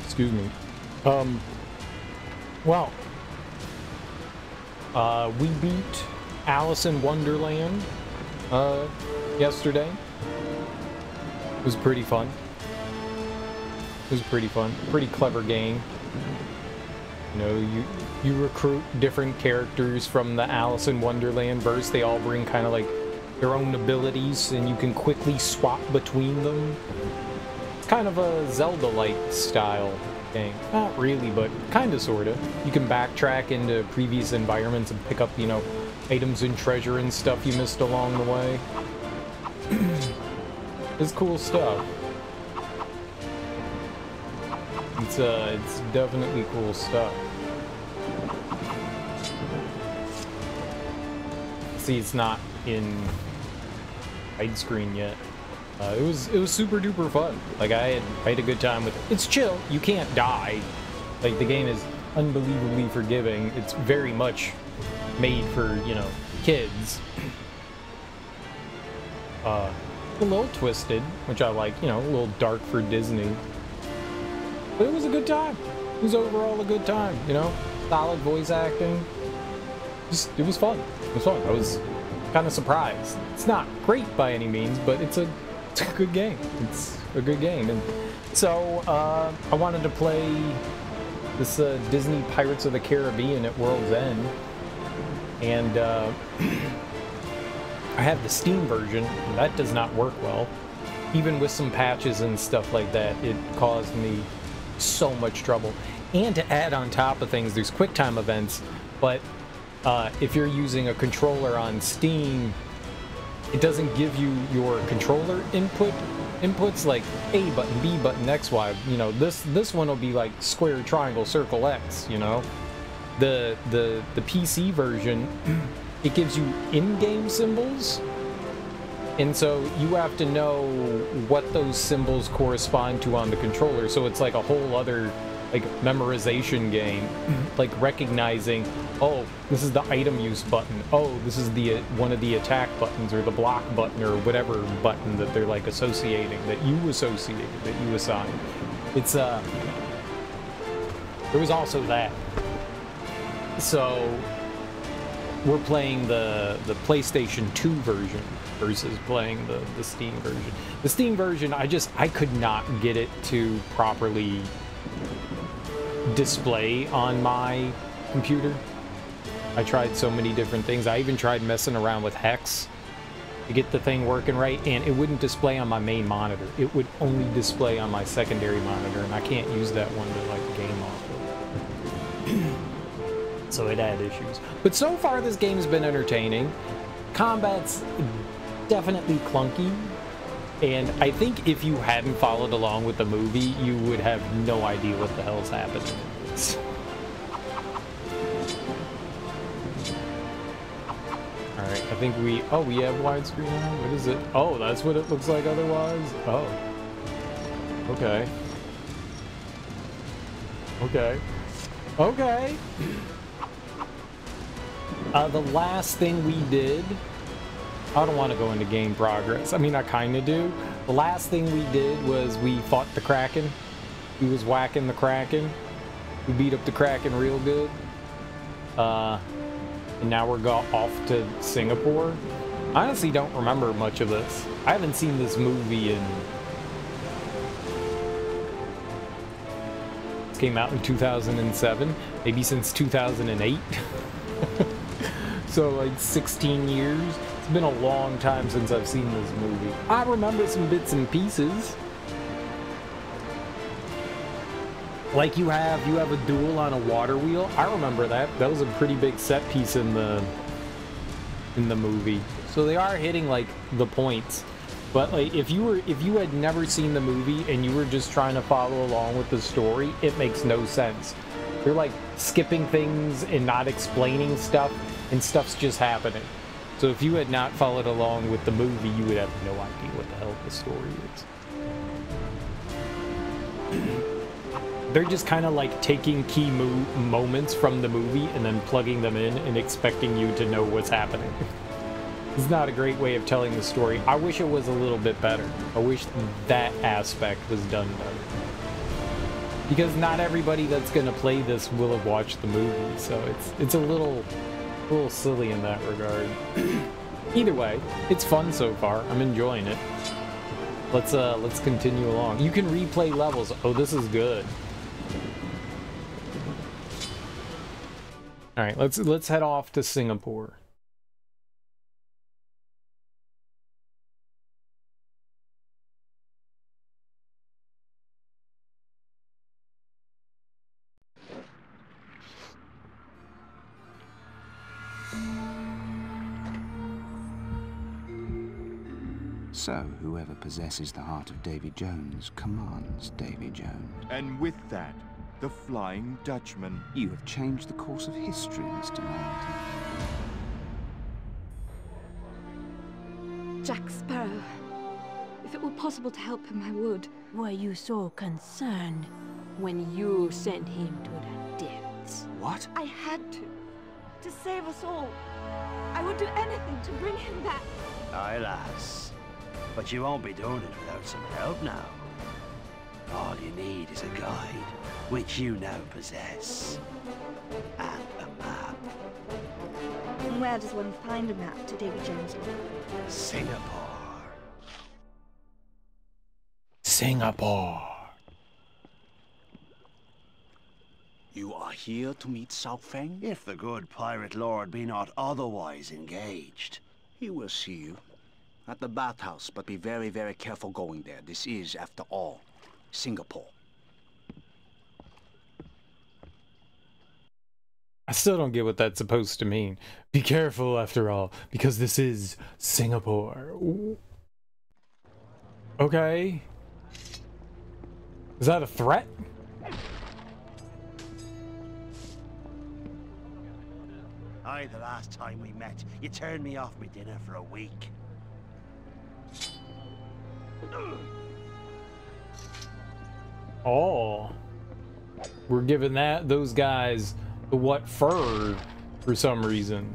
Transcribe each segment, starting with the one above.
Excuse me. Well, we beat Alice in Wonderland yesterday. It was pretty fun. It was pretty fun. Pretty clever game. You know, you recruit different characters from the Alice in Wonderland verse. They all bring kind of like their own abilities, and you can quickly swap between them. It's kind of a Zelda-like style game. Not really, but kind of, sort of. You can backtrack into previous environments and pick up, you know, items and treasure and stuff you missed along the way. It's cool stuff. It's definitely cool stuff. See, it's not in widescreen yet. It was super duper fun. Like I had a good time with it. It's chill. You can't die. Like the game is unbelievably forgiving. It's very much made for, you know, kids. A little twisted, which I like. You know, a little dark for Disney. But it was a good time. It was overall a good time. You know, solid voice acting. It was fun. It was fun. I was kind of surprised. It's not great by any means, but it's a good game. It's a good game. And so I wanted to play this Disney Pirates of the Caribbean at World's End, and I have the Steam version. And that does not work well. Even with some patches and stuff like that, it caused me so much trouble. And to add on top of things, there's QuickTime events, but if you're using a controller on Steam, it doesn't give you your controller inputs like A button, B button, X, Y. You know, this one will be like square, triangle, circle, X. You know, the PC version, it gives you in-game symbols, and so you have to know what those symbols correspond to on the controller. So it's like a whole other like memorization game, like recognizing, oh, this is the item use button, oh, this is the one of the attack buttons or the block button or whatever button that they're like associating, that you assign. It's there was also that. So we're playing the PlayStation 2 version versus playing the Steam version. The Steam version, I could not get it to properly display on my computer. I tried so many different things. I even tried messing around with Hex to get the thing working right, and it wouldn't display on my main monitor. It would only display on my secondary monitor, and I can't use that one to like game off of. So it had issues. But so far this game's been entertaining. Combat's definitely clunky. And I think if you hadn't followed along with the movie, you would have no idea what the hell's happening. Alright, I think we have widescreen now? What is it? Oh, that's what it looks like otherwise? Oh. Okay. Okay. Okay. The last thing we did... I don't want to go into game progress. I mean, I kind of do. The last thing we did was we fought the Kraken. We was whacking the Kraken. We beat up the Kraken real good. And now we're off to Singapore. I honestly don't remember much of this. I haven't seen this movie in... It came out in 2007. Maybe since 2008. So like 16 years. It's been a long time since I've seen this movie. I remember some bits and pieces. Like you have a duel on a water wheel. I remember that. That was a pretty big set piece in the movie. So they are hitting like the points. But like if you had never seen the movie and you were just trying to follow along with the story, it makes no sense. You're like skipping things and not explaining stuff, and stuff's just happening. So if you had not followed along with the movie, you would have no idea what the hell the story is. They're just kind of like taking key moments from the movie and then plugging them in and expecting you to know what's happening. It's not a great way of telling the story. I wish it was a little bit better. I wish that aspect was done better. because not everybody that's gonna play this will have watched the movie, so it's a little silly in that regard. Either way, it's fun so far. I'm enjoying it. Let's continue along. You can replay levels. Oh, this is good. All right, let's head off to Singapore. So, whoever possesses the heart of Davy Jones commands Davy Jones. And with that, the Flying Dutchman. You have changed the course of history, Mr. Martin. Jack Sparrow. If it were possible to help him, I would. Were you so concerned when you sent him to the depths? What? I had to. To save us all. I would do anything to bring him back. Aye, lass. But you won't be doing it without some help now. All you need is a guide, which you now possess. And a map. Where does one find a map to Davy Jones' log? Singapore. Singapore. You are here to meet Sao Feng? If the good pirate lord be not otherwise engaged. He will see you. At the bathhouse, but be very, very careful going there. This is, after all, Singapore. I still don't get what that's supposed to mean. Be careful, after all, because this is Singapore. Ooh. Okay. Is that a threat? Aye, the last time we met, you turned me off my dinner for a week. Oh. We're giving those guys the what for some reason.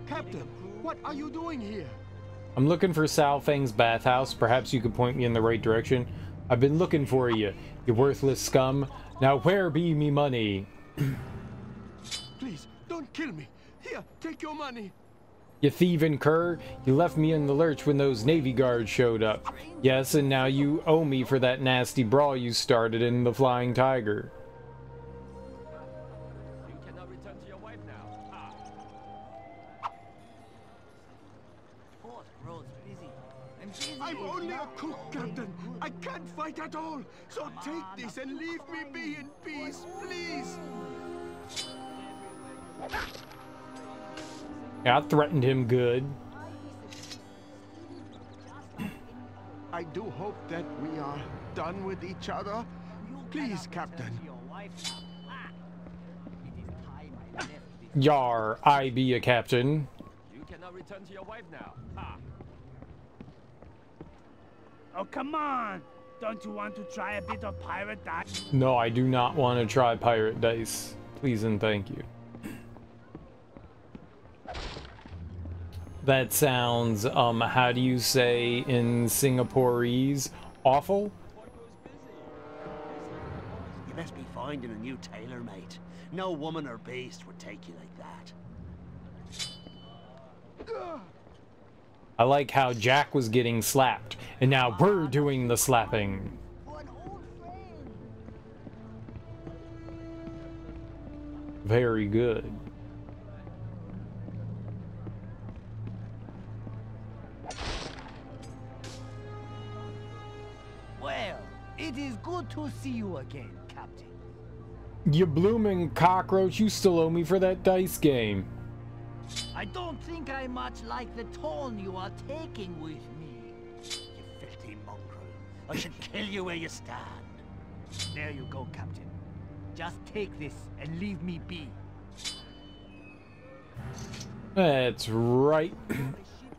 Captain, what are you doing here? I'm looking for Sao Feng's bathhouse. Perhaps you could point me in the right direction. I've been looking for you, you worthless scum. Now where be me money? Please, don't kill me. Here, take your money. You thieving cur, you left me in the lurch when those Navy guards showed up. Yes, and now you owe me for that nasty brawl you started in the Flying Tiger. You cannot return to your wife now. Port road's busy. I'm only a cook, Captain. I can't fight at all. So take this and leave me be in peace, please. Yeah, I threatened him good. I do hope that we are done with each other. Please, Captain. Yar, I be a captain. You cannot return to your wife now. Oh, come on! Don't you want to try a bit of pirate dice? No, I do not want to try pirate dice. Please and thank you. That sounds, how do you say in Singaporese? Awful? You must be finding a new tailor, mate. No woman or beast would take you like that. I like how Jack was getting slapped, and now we're doing the slapping. Very good. Well, it is good to see you again, Captain. You blooming cockroach, you still owe me for that dice game. I don't think I much like the tone you are taking with me. You filthy mongrel. I should kill you where you stand. There you go, Captain. Just take this and leave me be. That's right. I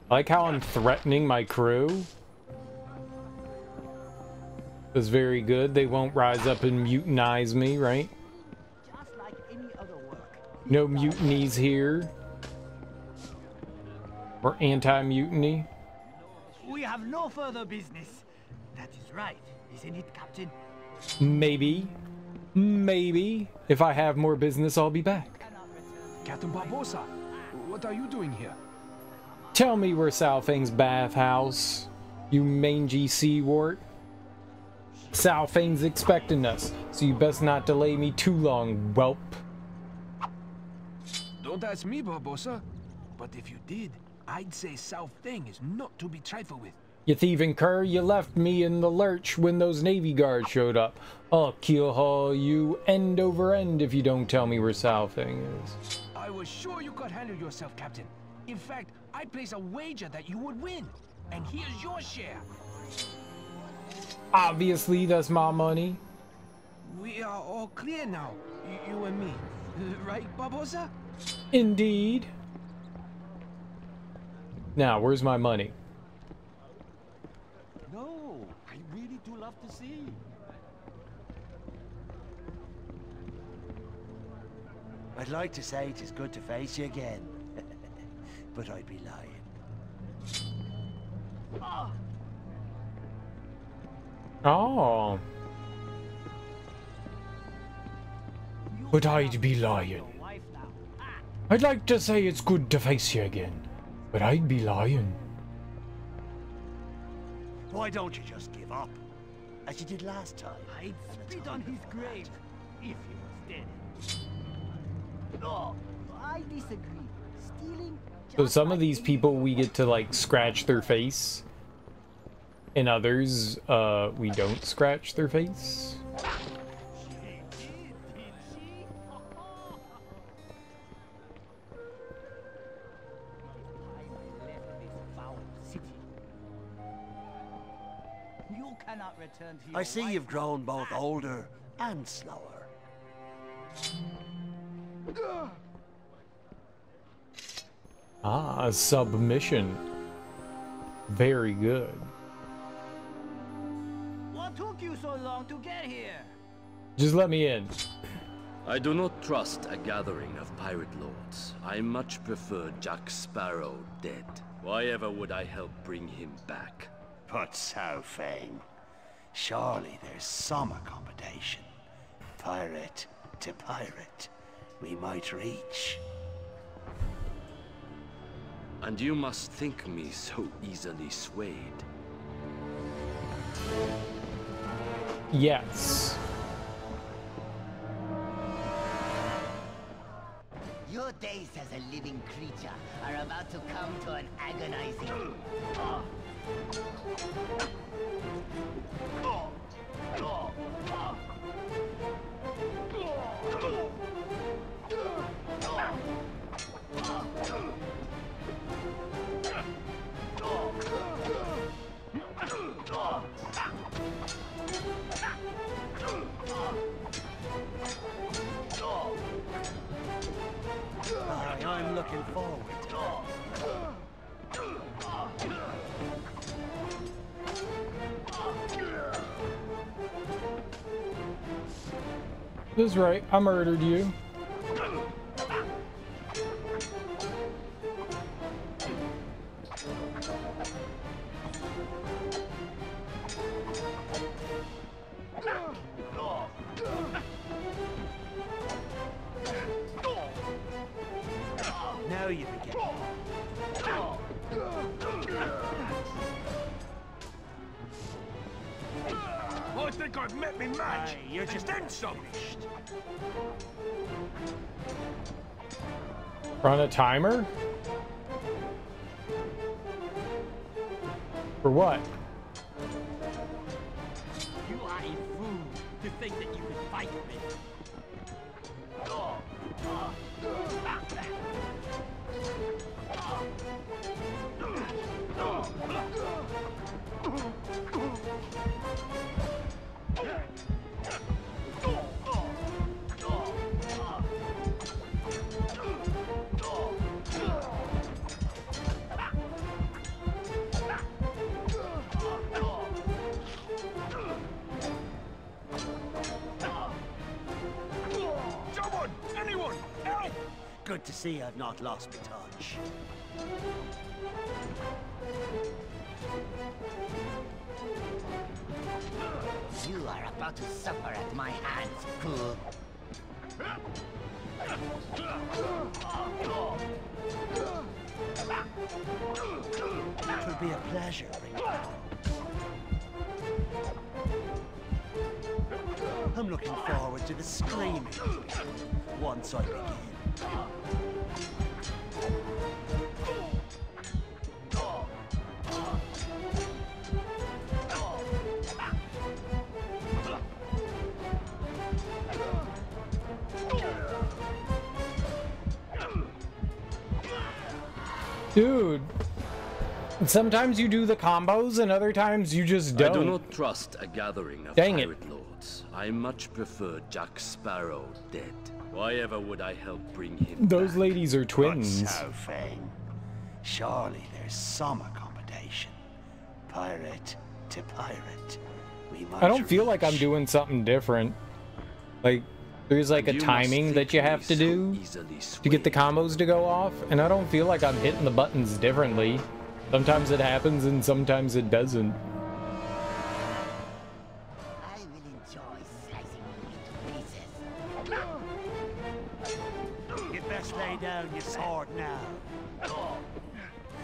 like how I'm threatening my crew. That's very good. They won't rise up and mutinize me, right? Just like any other work. No mutinies here. Or anti-mutiny. We have no further business. That is right, isn't it, Captain? Maybe. Maybe. If I have more business, I'll be back. Captain Barbosa, what are you doing here? Tell me where Salfang's bathhouse, you mangy seawart. Salfang's expecting us, so you best not delay me too long, whelp. Don't ask me, Barbosa. But if you did, I'd say South Thing is not to be trifled with. You thieving cur, you left me in the lurch when those Navy guards showed up. I'll keel haul you end over end if you don't tell me where Salfang is. I was sure you could handle yourself, Captain. In fact, I place a wager that you would win. And here's your share. Obviously, that's my money. We are all clear now, you and me. Right, Barbosa? Indeed. Now, where's my money? No, I really do love to see. I'd like to say it is good to face you again, but I'd be lying. Oh. But I'd be lying. I'd like to say it's good to face you again, but I'd be lying. Why don't you just give up, as you did last time? I'd spit on his grave if he was dead. No, I disagree. Stealing. So some of these people we get to like scratch their face, and others we don't scratch their face. You cannot return to your I see wife. you've grown both older and slower. Ah, submission. Very good. What took you so long to get here? Just let me in. I do not trust a gathering of pirate lords. I much prefer Jack Sparrow dead. Why ever would I help bring him back? But Sao Feng, surely there's some accommodation. Pirate to pirate, we might reach. And you must think me so easily swayed. Yes. Your days as a living creature are about to come to an agonizing... I'm looking forward to it. That's right, I murdered you. Now you begin. I think I've met me match. You're just then some. Run a timer? For what? You are a fool to think that you can fight me. Someone! Anyone! Help! Good to see I've not lost my touch. You are about to suffer at my hands, fool. It would be a pleasure, Ringtail. I'm looking forward to the screaming once I begin. Dude, sometimes you do the combos and other times you just don't. I do not trust a gathering of Dang pirate lords. I much prefer Jack Sparrow dead. Why ever would I help bring him Those back? ladies are twins. Not so, Fang. Surely there's some accommodation. Pirate to pirate. We might I don't feel like I'm reach. doing something different. Like, there's like a You timing must that you think have me to so do easily to get the swayed. combos to go off, and I don't feel like I'm hitting the buttons differently. Sometimes it happens and sometimes it doesn't. I will enjoy slicing you into pieces. You best lay down your sword now.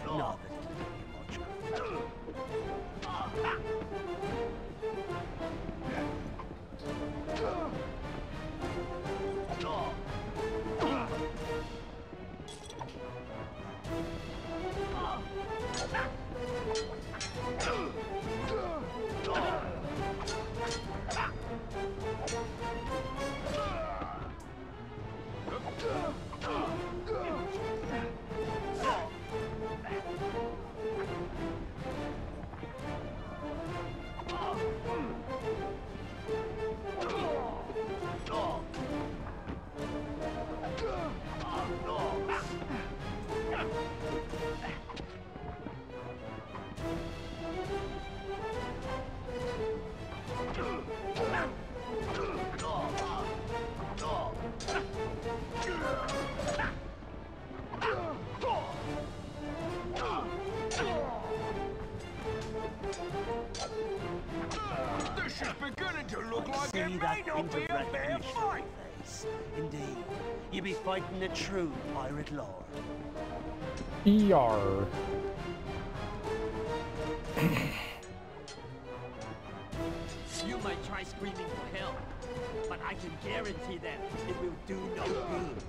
Not that it'll do you much good. This is beginning to look like See it may that not hint be of a fair recognition on fight. your face? Indeed, you be fighting a true pirate lord. ER. You might try screaming for help, but I can guarantee that it will do no good.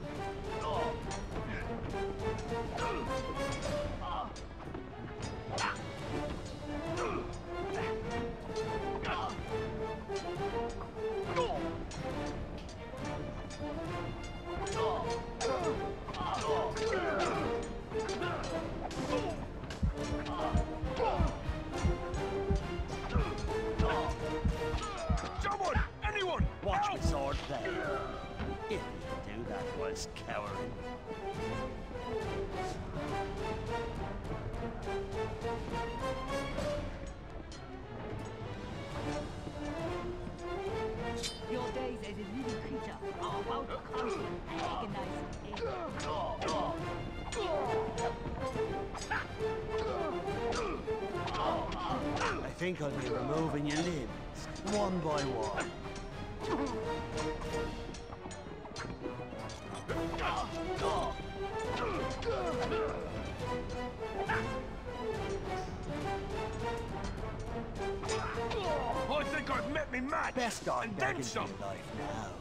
Someone! Anyone! Watch my sword play. If you do that whilst cowering. Your days as a living creature are about to come to an agonizing end. I think I'll be removing your limbs, one by one. I think I've met me match. Best start and back then into some. your life now.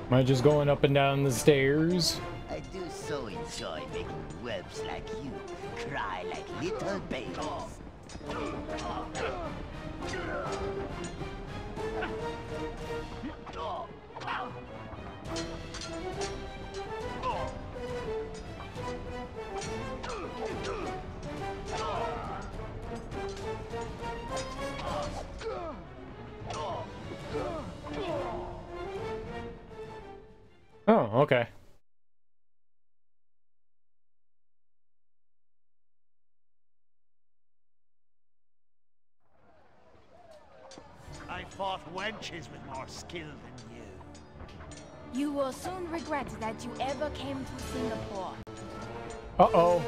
Am I just going up and down the stairs? I do so enjoy making whelps like you cry like little babies. Oh, okay. I fought wenches with more skill than you. You will soon regret that you ever came to Singapore. Uh-oh.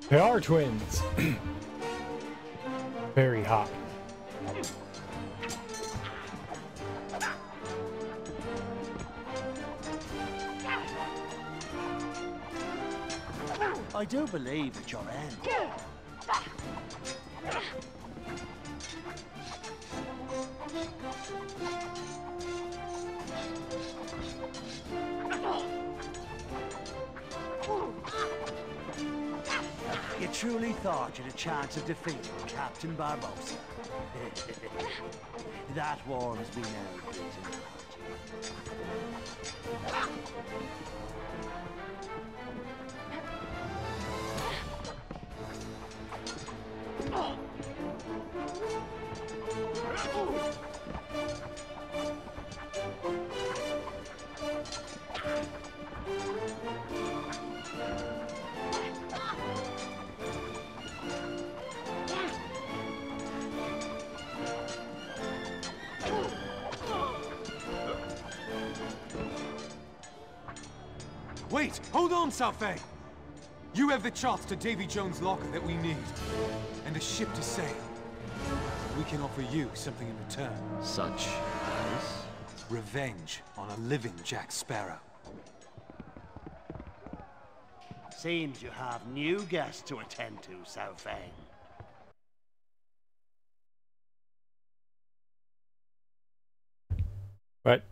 They are twins. Very hot. I do believe at your end. You truly thought you'd a chance of defeating Captain Barbosa? That warms me now, Peter. Wait! Hold on, Southey! You have the charts to Davy Jones' locker that we need, and a ship to sail. We can offer you something in return. Such as? Revenge on a living Jack Sparrow. Seems you have new guests to attend to, Southey. What?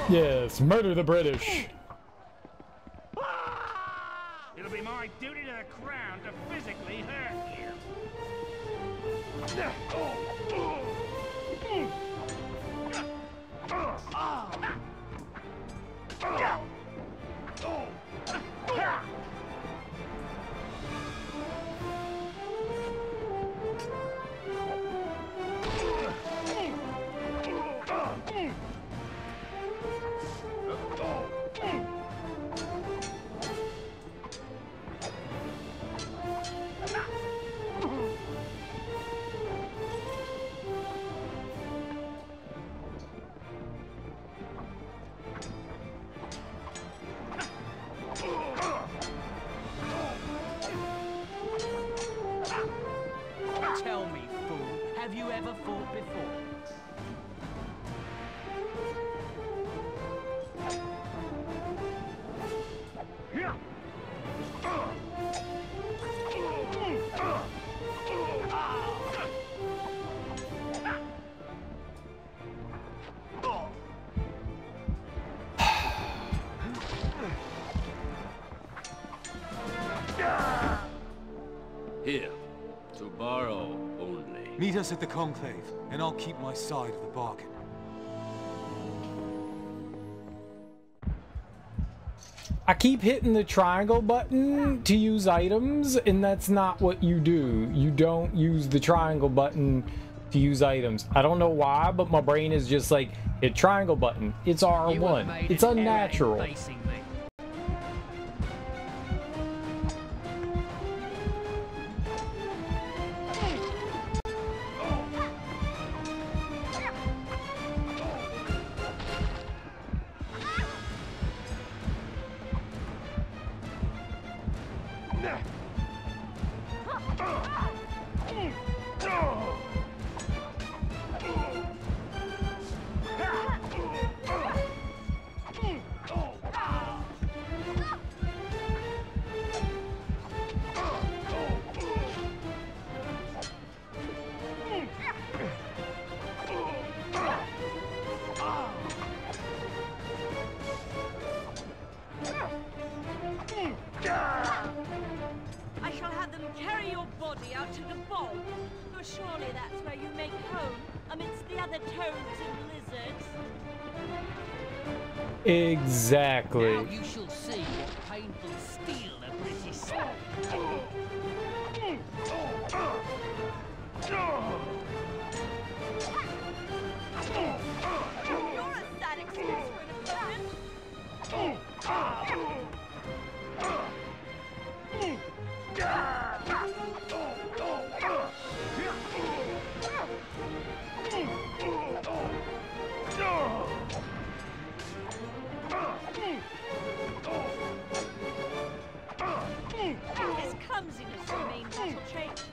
Yes, murder the British. It'll be my duty to the crown to physically hurt you. Tell me, fool, have you ever fought before? Here, to borrow only. Meet us at the Conclave, and I'll keep my side of the bargain. I keep hitting the triangle button to use items, and that's not what you do. You don't use the triangle button to use items. I don't know why, but my brain is just like, hit triangle button. It's R1. It's unnatural. I shall have them carry your body out to the bog. For surely that's where you make home, amidst the other toads and lizards. Exactly. Now you shall see what painful steel the British. This clumsiness remains battle trait.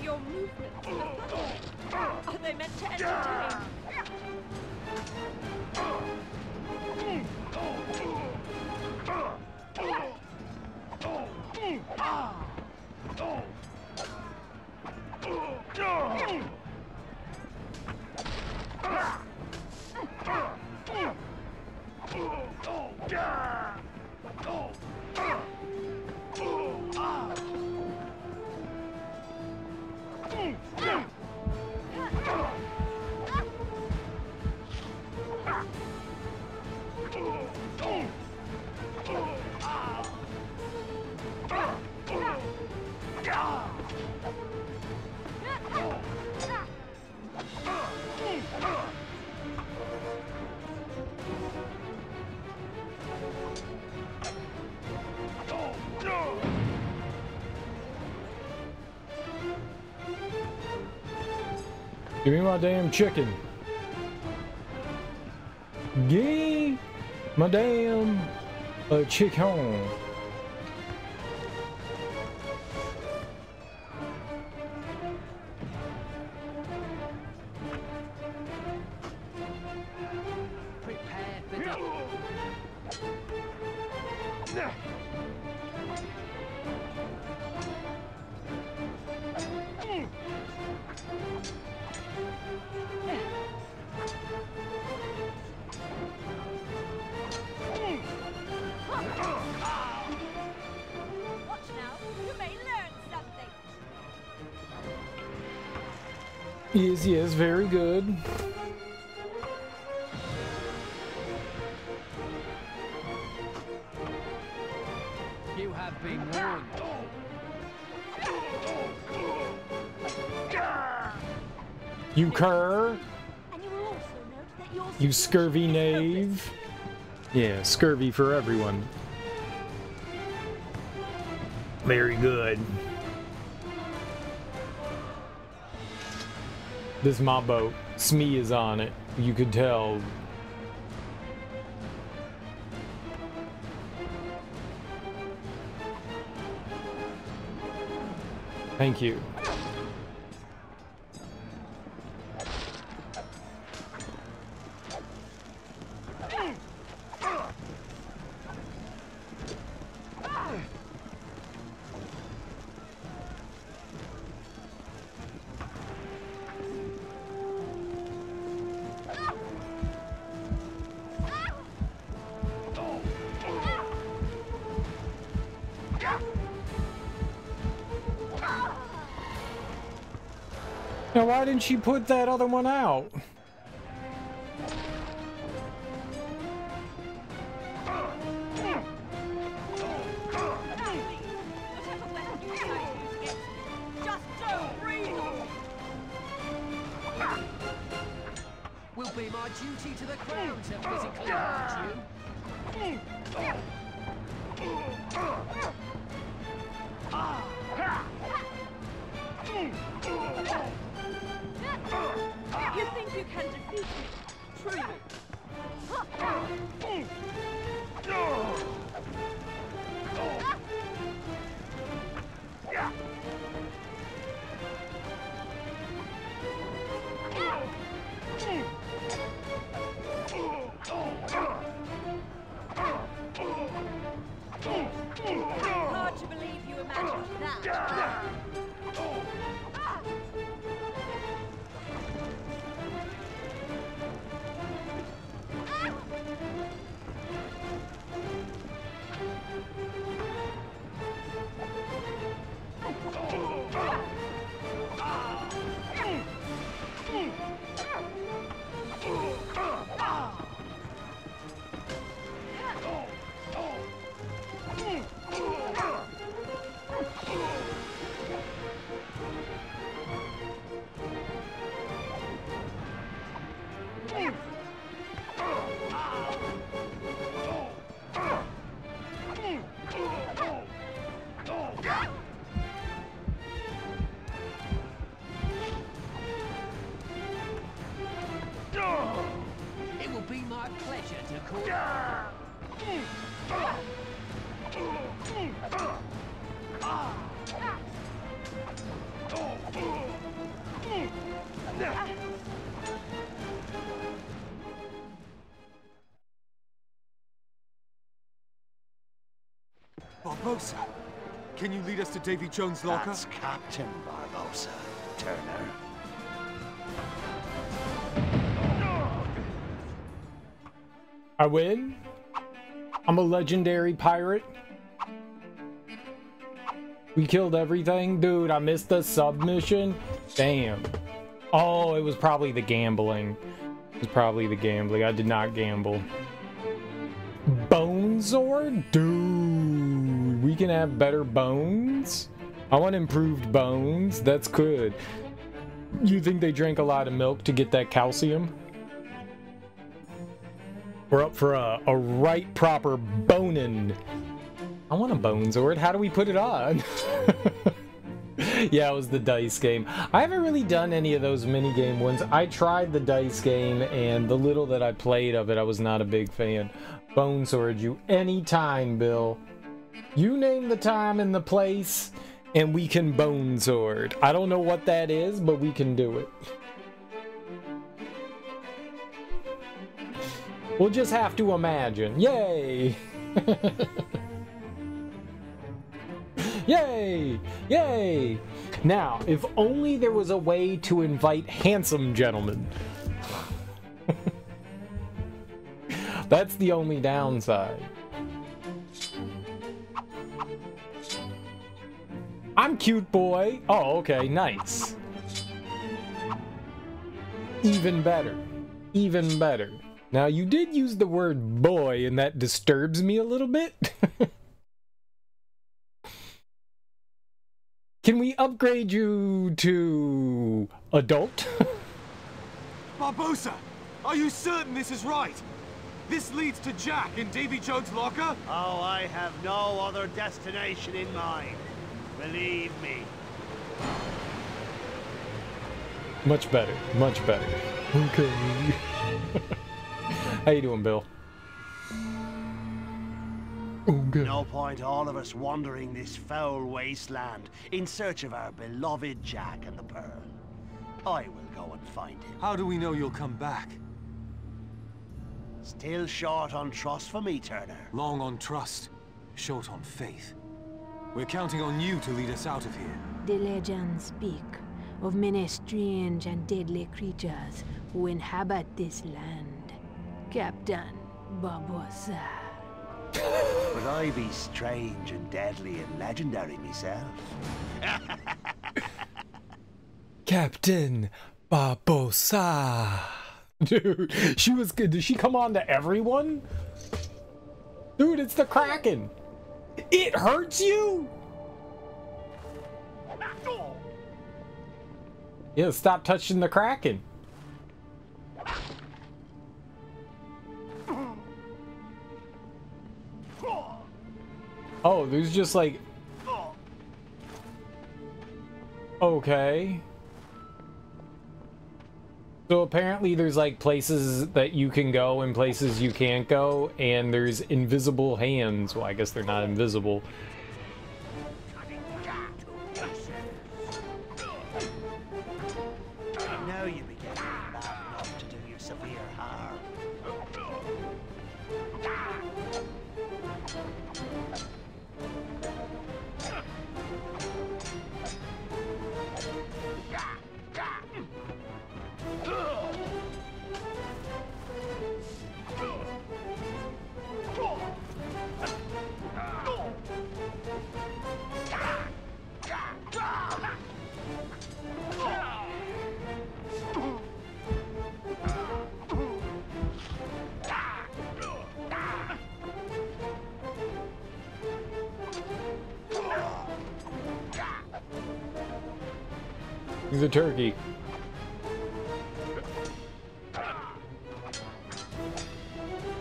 Your movements are funny. Are they meant to entertain? Give me my damn chicken. Give my damn chicken. Prepare for the... Watch now, you may learn something. Yes, yes, very good. You have been warned. You cur. And you will also note that your You scurvy knave. Yeah, scurvy for everyone. Very good. This is my boat. Smee is on it. You could tell. Thank you. Now, why didn't she put that other one out? Will be my duty to the crown to physically hurt you. You think you can defeat me? Truly. Barbossa, can you lead us to Davy Jones' locker? That's Captain Barbossa, Turner. I win? I'm a legendary pirate? We killed everything? Dude, I missed the submission? Damn. Oh, it was probably the gambling. It was probably the gambling. I did not gamble. Bone sword? Dude, we can have better bones? I want improved bones. That's good. You think they drank a lot of milk to get that calcium? We're up for a right proper bonin'. I want a bone sword. How do we put it on? Yeah, it was the dice game. I haven't really done any of those minigame ones. I tried the dice game, and the little that I played of it, I was not a big fan. Bone sword you anytime, Bill. You name the time and the place, and we can bone sword. I don't know what that is, but we can do it. We'll just have to imagine. Yay! Yay! Yay! Now, if only there was a way to invite handsome gentlemen. That's the only downside. I'm cute boy. Oh, okay, nice. Even better. Even better. Now, you did use the word boy, and that disturbs me a little bit. Can we upgrade you to adult? Barbossa, are you certain this is right? This leads to Jack in Davy Jones' locker? Oh, I have no other destination in mind. Believe me. Much better. Much better. Okay. How you doing, Bill? Okay. No point all of us wandering this foul wasteland in search of our beloved Jack and the Pearl. I will go and find him. How do we know you'll come back? Still short on trust for me, Turner. Long on trust, short on faith. We're counting on you to lead us out of here. The legends speak of many strange and deadly creatures who inhabit this land. Captain Barbossa. Would I be strange and deadly and legendary myself? Captain Barbossa. Dude, she was good. Did she come on to everyone? Dude, it's the Kraken. It hurts you? Yeah, stop touching the Kraken. Oh, there's just like... Okay. So apparently there's like places that you can go and places you can't go, and there's invisible hands. Well, I guess they're not invisible. Now you begin to be bad enough to do you severe harm. He's a turkey.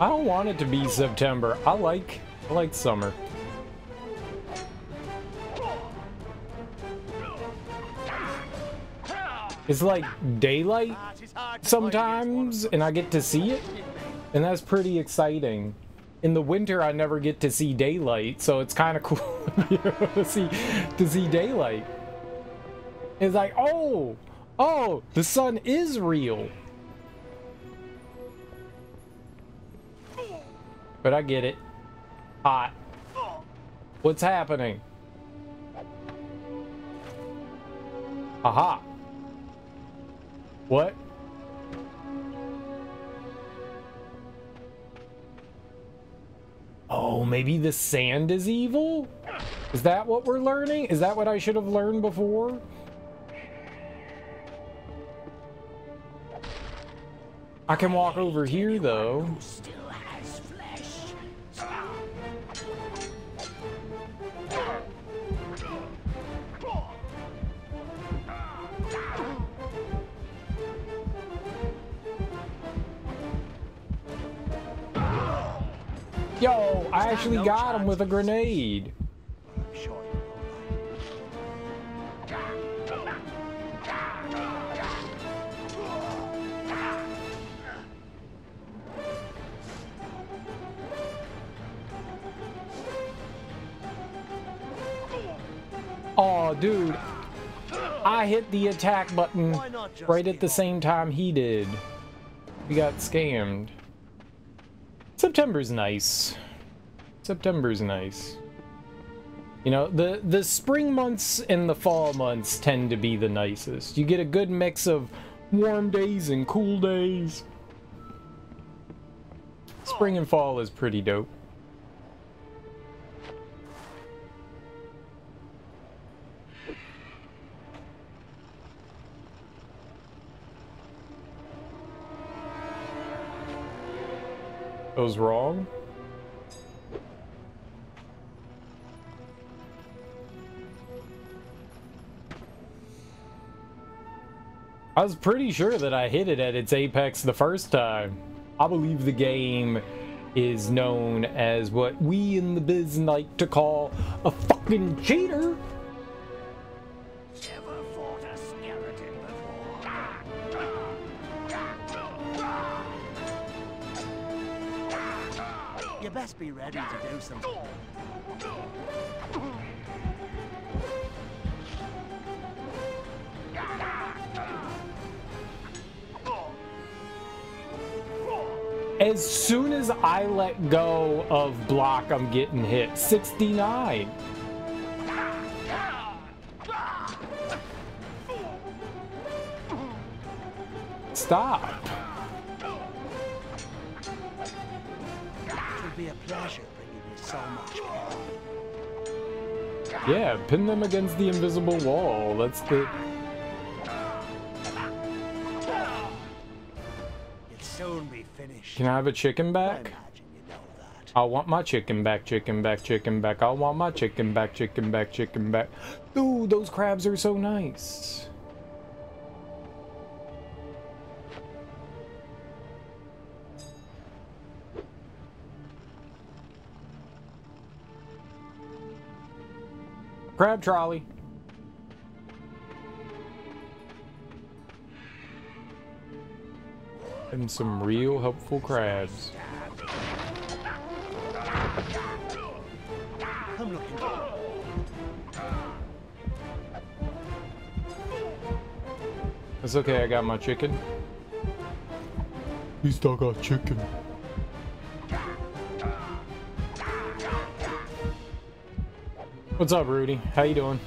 I don't want it to be September. I like summer. It's like daylight sometimes, and I get to see it, And that's pretty exciting. In the winter, I never get to see daylight, so it's kind of cool to see daylight. It's like, oh, the sun is real. But I get it. Hot. What's happening? Aha. What? Oh, maybe the sand is evil? Is that what we're learning? Is that what I should have learned before? I can walk over here, though. Yo, I actually got him with a grenade. Oh, dude. I hit the attack button right at the same time he did. We got scammed. September's nice. September's nice. You know, the spring months and the fall months tend to be the nicest. You get a good mix of warm days and cool days. Spring and fall is pretty dope. I was wrong. I was pretty sure that I hit it at its apex the first time. I believe the game is known as what we in the biz like to call a fucking cheater. You best be ready to do something. As soon as I let go of block, I'm getting hit. 69. Stop. Be a pleasure bringing you so much care. Yeah, pin them against the invisible wall. That's the... You'll soon be finished. Can I have a chicken back? I want my chicken back, chicken back, chicken back. I want my chicken back, chicken back, chicken back. Ooh, those crabs are so nice. Crab trolley. And some real helpful crabs. I'm looking. It's okay, I got my chicken. We still got chicken. What's up, Rudy? How you doing?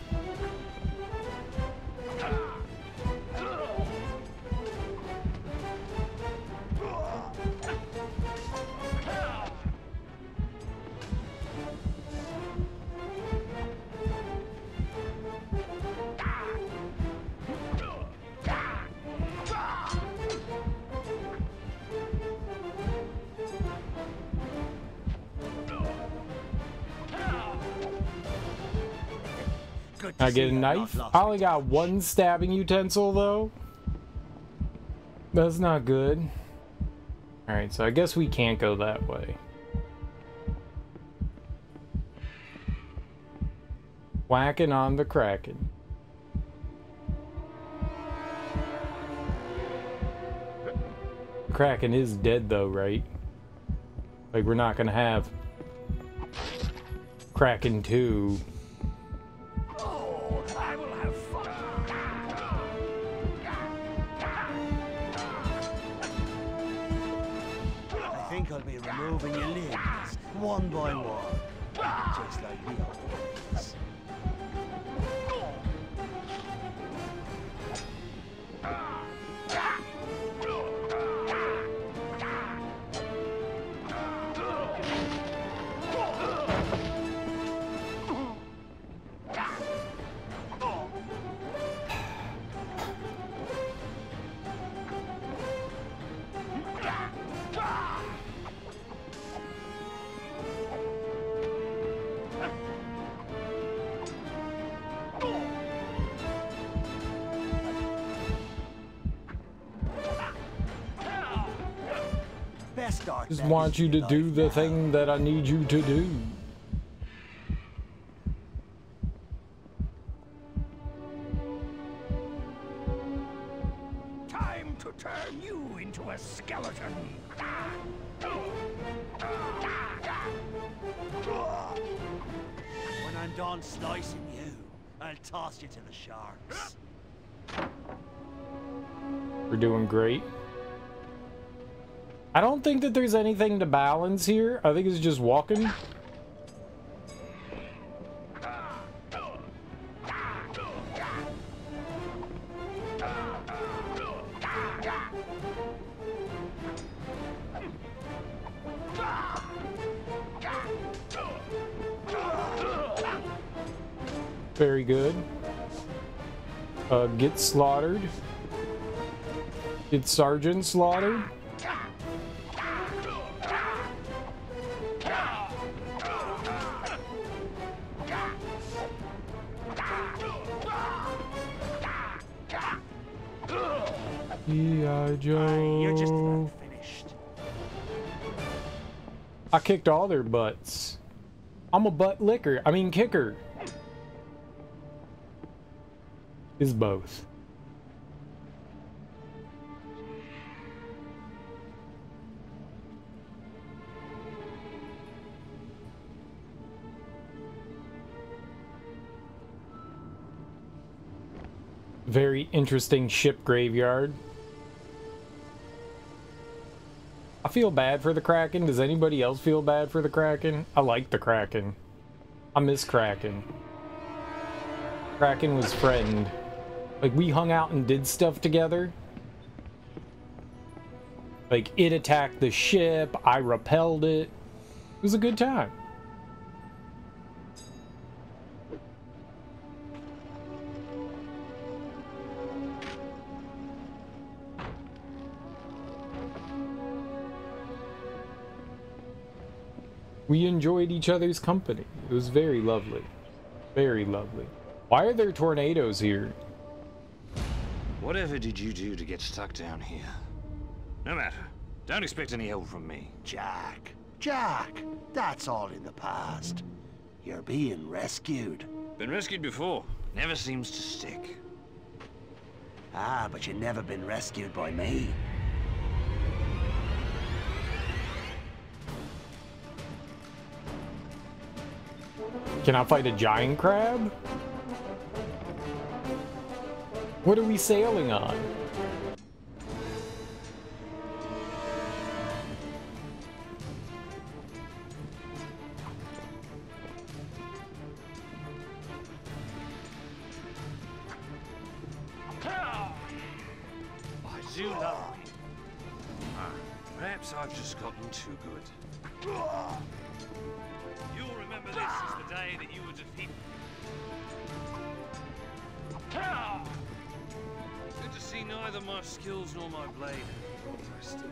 I get a knife? I only got one stabbing utensil, though. That's not good. Alright, so I guess we can't go that way. Whacking on the Kraken. Kraken is dead, though, right? Like, we're not gonna have Kraken 2. Oh, I will have fun. I think I'll be removing your limbs, one by one, just like the old days. Just want you to do the thing that I need you to do. Time to turn you into a skeleton. When I'm done slicing you, I'll toss you to the sharks. We're doing great. I don't think that there's anything to balance here. I think it's just walking. Very good. Get slaughtered. Get Sergeant slaughtered. G.I. Joe. You're just about finished. I kicked all their butts. I'm a butt licker. I mean kicker. Is both. Very interesting ship graveyard. I feel bad for the Kraken. Does anybody else feel bad for the Kraken? I like the Kraken. I miss Kraken. Kraken was friend. Like, we hung out and did stuff together. Like, it attacked the ship, I repelled it. It was a good time. We enjoyed each other's company. It was very lovely. Very lovely. Why are there tornadoes here? Whatever did you do to get stuck down here? No matter. Don't expect any help from me. Jack, that's all in the past. You're being rescued. Been rescued before. Never seems to stick. Ah, but you've never been rescued by me. Can I fight a giant crab? What are we sailing on? I do love me. Perhaps I've just gotten too good. You'll remember this as the day that you were defeated. Good to see neither my skills nor my blade interested.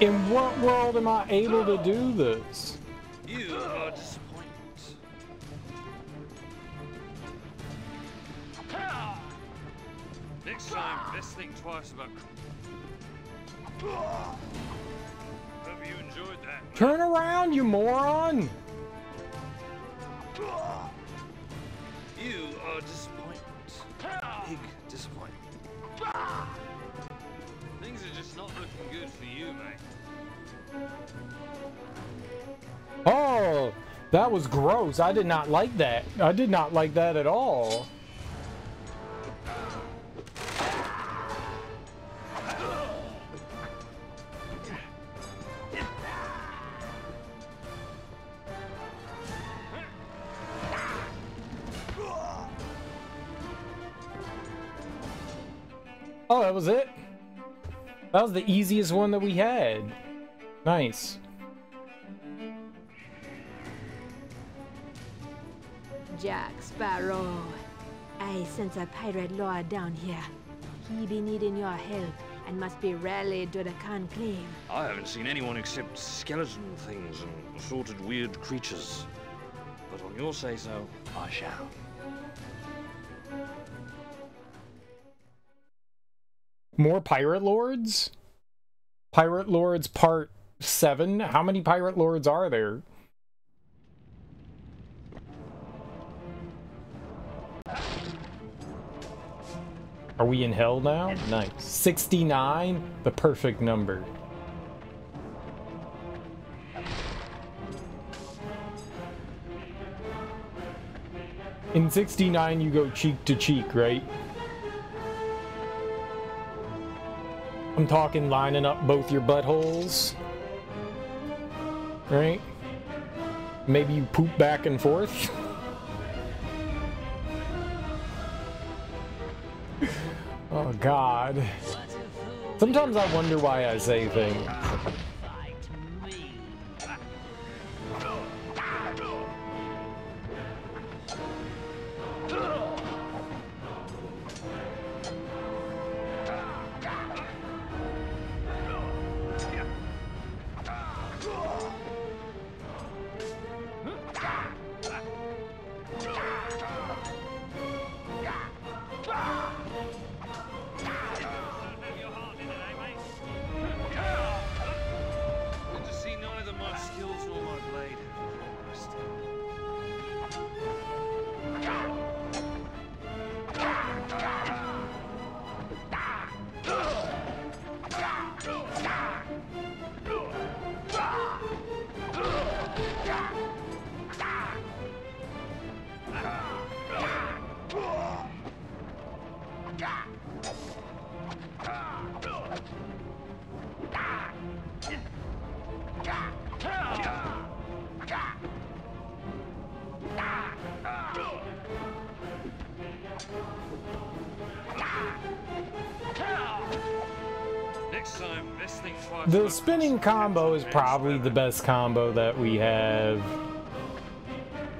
In what world am I able to do this? You are disappointment. Next time, best think twice about. Hope you enjoyed that. Turn around, you moron! You are disappointment. Big disappointment. Things are just not looking good for you, mate. Oh, that was gross. I did not like that. I did not like that at all. Oh, that was it? That was the easiest one that we had. Nice. Jack Sparrow, I sense a pirate lord down here. He be needing your help and must be rallied to the conclave. I haven't seen anyone except skeleton things and assorted weird creatures. But on your say-so, I shall. More Pirate Lords? Pirate Lords Part 7? How many Pirate Lords are there? Are we in hell now? Nice. 69? The perfect number. In 69 you go cheek to cheek, right? I'm talking lining up both your buttholes. Right? Maybe you poop back and forth. Oh God. Sometimes I wonder why I say things. The spinning combo is probably the best combo that we have.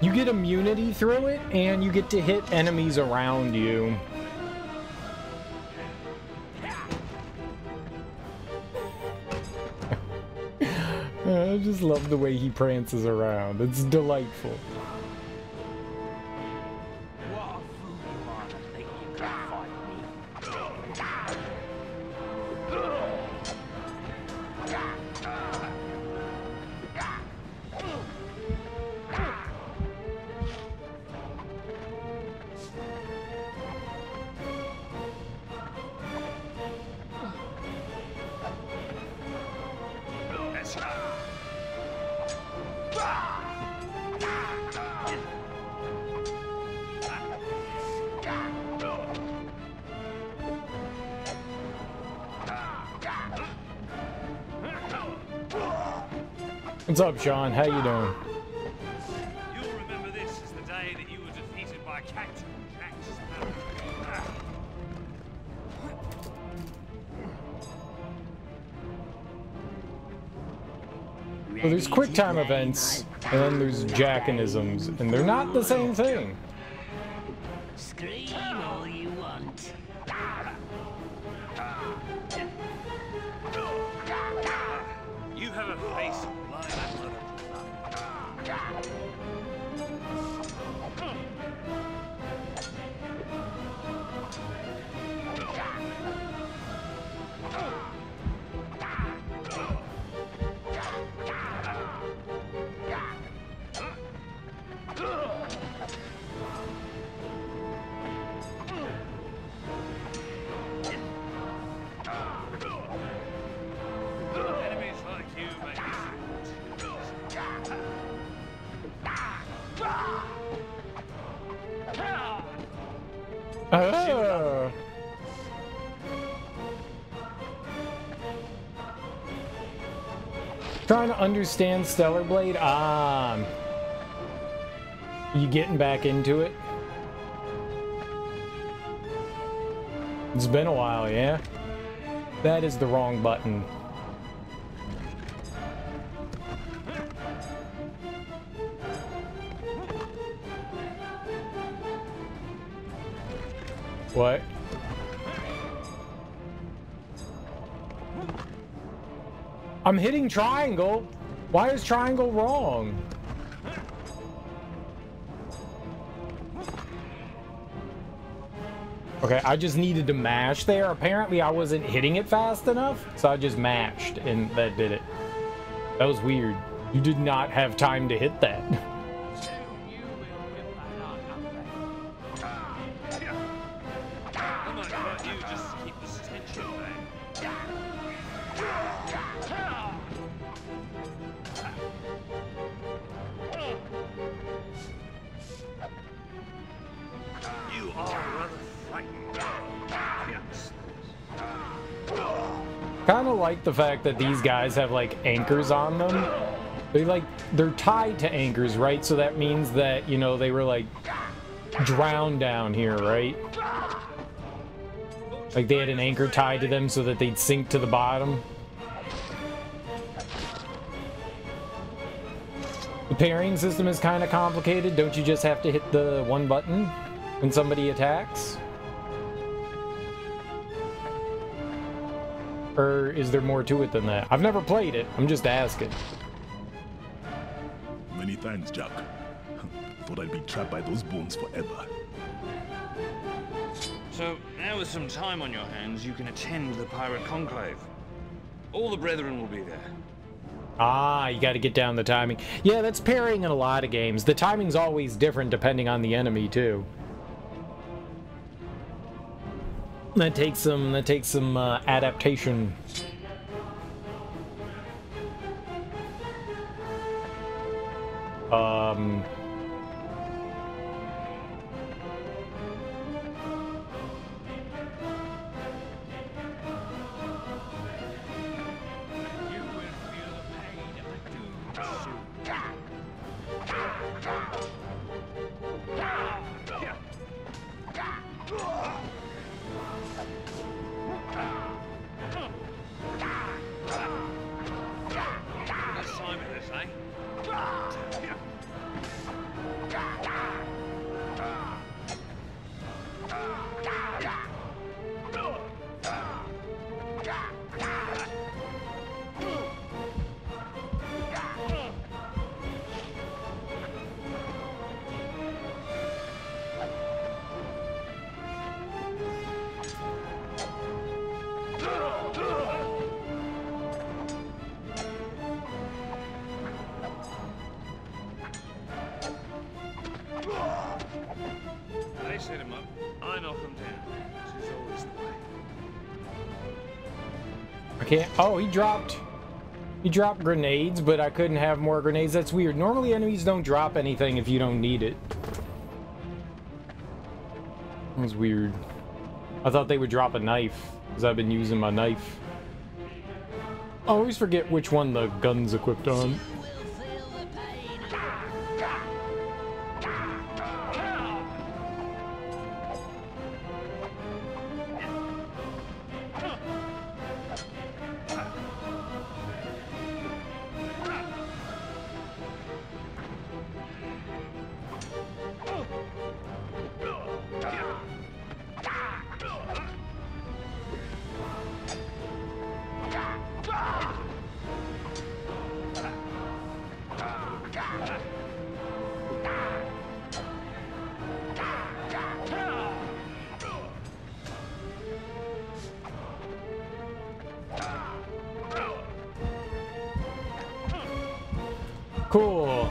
You get immunity through it, and you get to hit enemies around you. I just love the way he prances around. It's delightful. What's up, Sean? How you doing? You'll remember this as the day that you were defeated by Captain Jack Sparrow. Well, there's quick time events, and then there's jackanisms, and they're not the same thing. Scream all you want. You have a face of blind blood. Oh. Trying to understand Stellar Blade. You getting back into it? It's been a while, yeah? That is the wrong button. What? I'm hitting triangle. Why is triangle wrong? Okay, I just needed to mash there. Apparently I wasn't hitting it fast enough, so I just mashed and that did it. That was weird. You did not have time to hit that. Kind of like the fact that these guys have like anchors on them. They're tied to anchors, right? So that means that, you know, they were like drowned down here, right? Like they had an anchor tied to them so that they'd sink to the bottom. The parrying system is kind of complicated. Don't you just have to hit the one button when somebody attacks? Or is there more to it than that? I've never played it. I'm just asking. Many thanks, Jack. Thought I'd be trapped by those bones forever. So, now with some time on your hands, you can attend the Pirate Conclave. All the brethren will be there. Ah, you got to get down the timing. Yeah, that's parrying in a lot of games. The timing's always different depending on the enemy, too. That takes some adaptation. They set him up, I knock him down. This is always the way. I can't. Oh, he dropped grenades, but I couldn't have more grenades. That's weird. Normally enemies don't drop anything if you don't need it. That was weird. I thought they would drop a knife, because I've been using my knife. I always forget which one the gun's equipped on. Cool.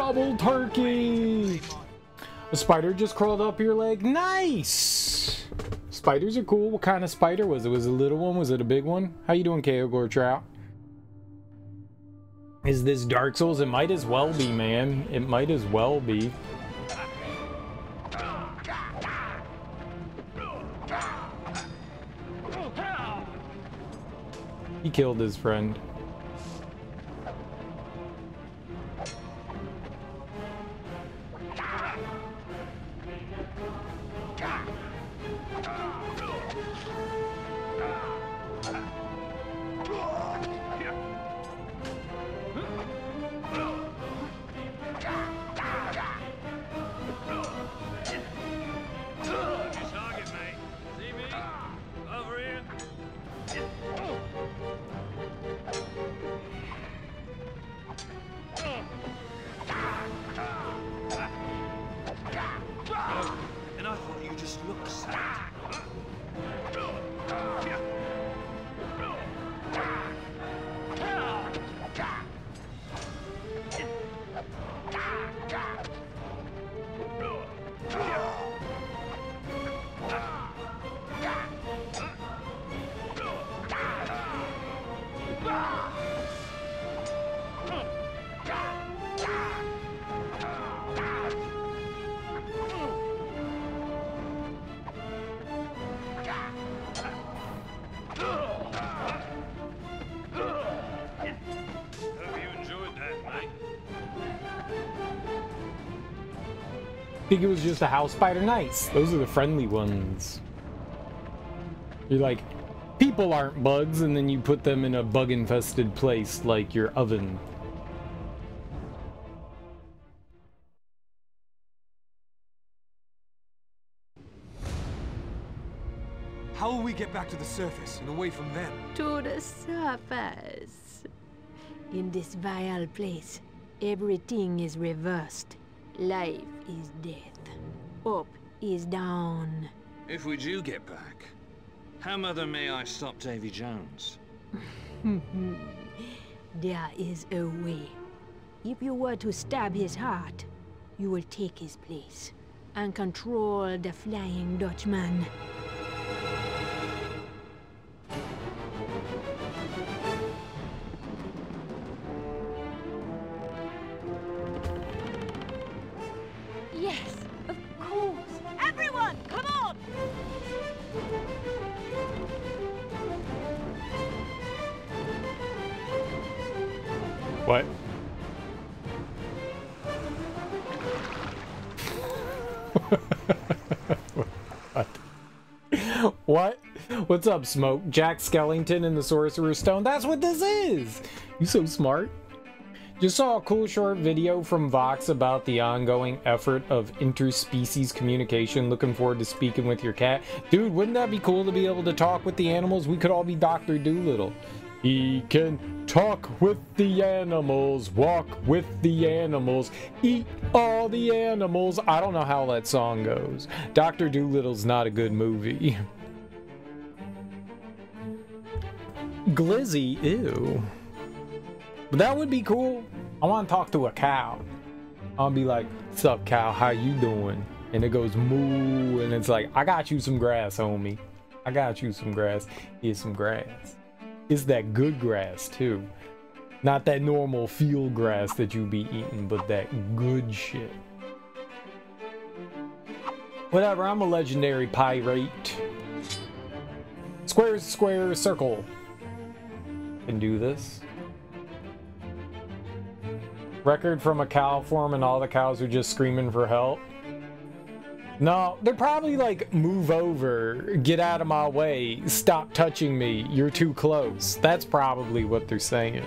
Double turkey! A spider just crawled up your leg. Nice! Spiders are cool. What kind of spider was it? Was it a little one? Was it a big one? How you doing, Kaogor Trout? Is this Dark Souls? It might as well be, man. It might as well be. He killed his friend. And I thought you just looked sad. I think it was just a house spider. Nice. Those are the friendly ones. You're like, people aren't bugs, and then you put them in a bug-infested place like your oven. How will we get back to the surface and away from them? To the surface. In this vile place, everything is reversed. Life is death. Up is down. If we do get back, how mother may I stop Davy Jones? There is a way. If you were to stab his heart, you will take his place and control the Flying Dutchman. Yes, of course. Everyone, come on! What? What? What's up, Smoke? Jack Skellington and the Sorcerer's Stone? That's what this is! You so smart. Just saw a cool short video from Vox about the ongoing effort of interspecies communication. Looking forward to speaking with your cat. Dude, wouldn't that be cool to be able to talk with the animals? We could all be Dr. Dolittle. He can talk with the animals, walk with the animals, eat all the animals. I don't know how that song goes. Dr. Dolittle's not a good movie. Glizzy, ew. But that would be cool. I want to talk to a cow. I'll be like, "What's up, cow? How you doing?" And it goes moo, and it's like, "I got you some grass, homie. I got you some grass. Here's some grass." It's that good grass too, not that normal field grass that you be eating, but that good shit. Whatever. I'm a legendary pirate. Square is square, circle. Can do this. Record from a cow farm and all the cows are just screaming for help. No, they're probably like, "Move over, get out of my way, stop touching me, you're too close." That's probably what they're saying.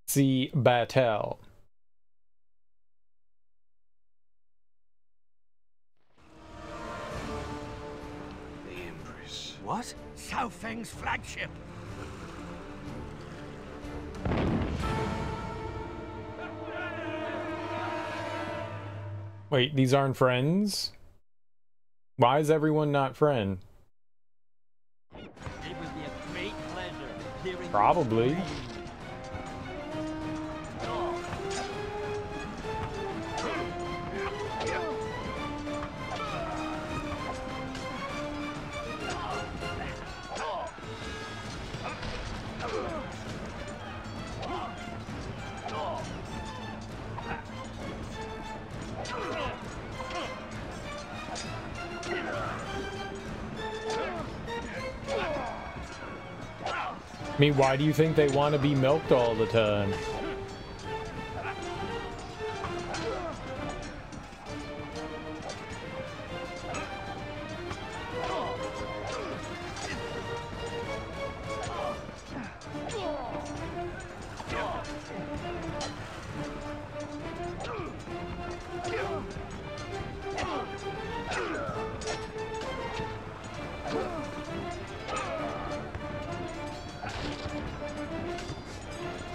See Battelle. What? South Feng's flagship. Wait, these aren't friends? Why is everyone not friend? It would be a great pleasure hearing. Probably. I mean, why do you think they want to be milked all the time?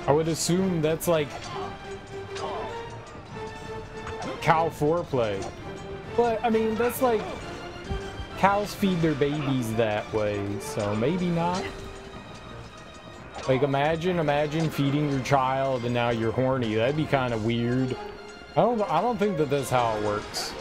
I would assume that's like cow foreplay. But, I mean, that's like cows feed their babies that way, so maybe not. Like, imagine feeding your child and now you're horny. That'd be kind of weird. I don't think that that's how it works.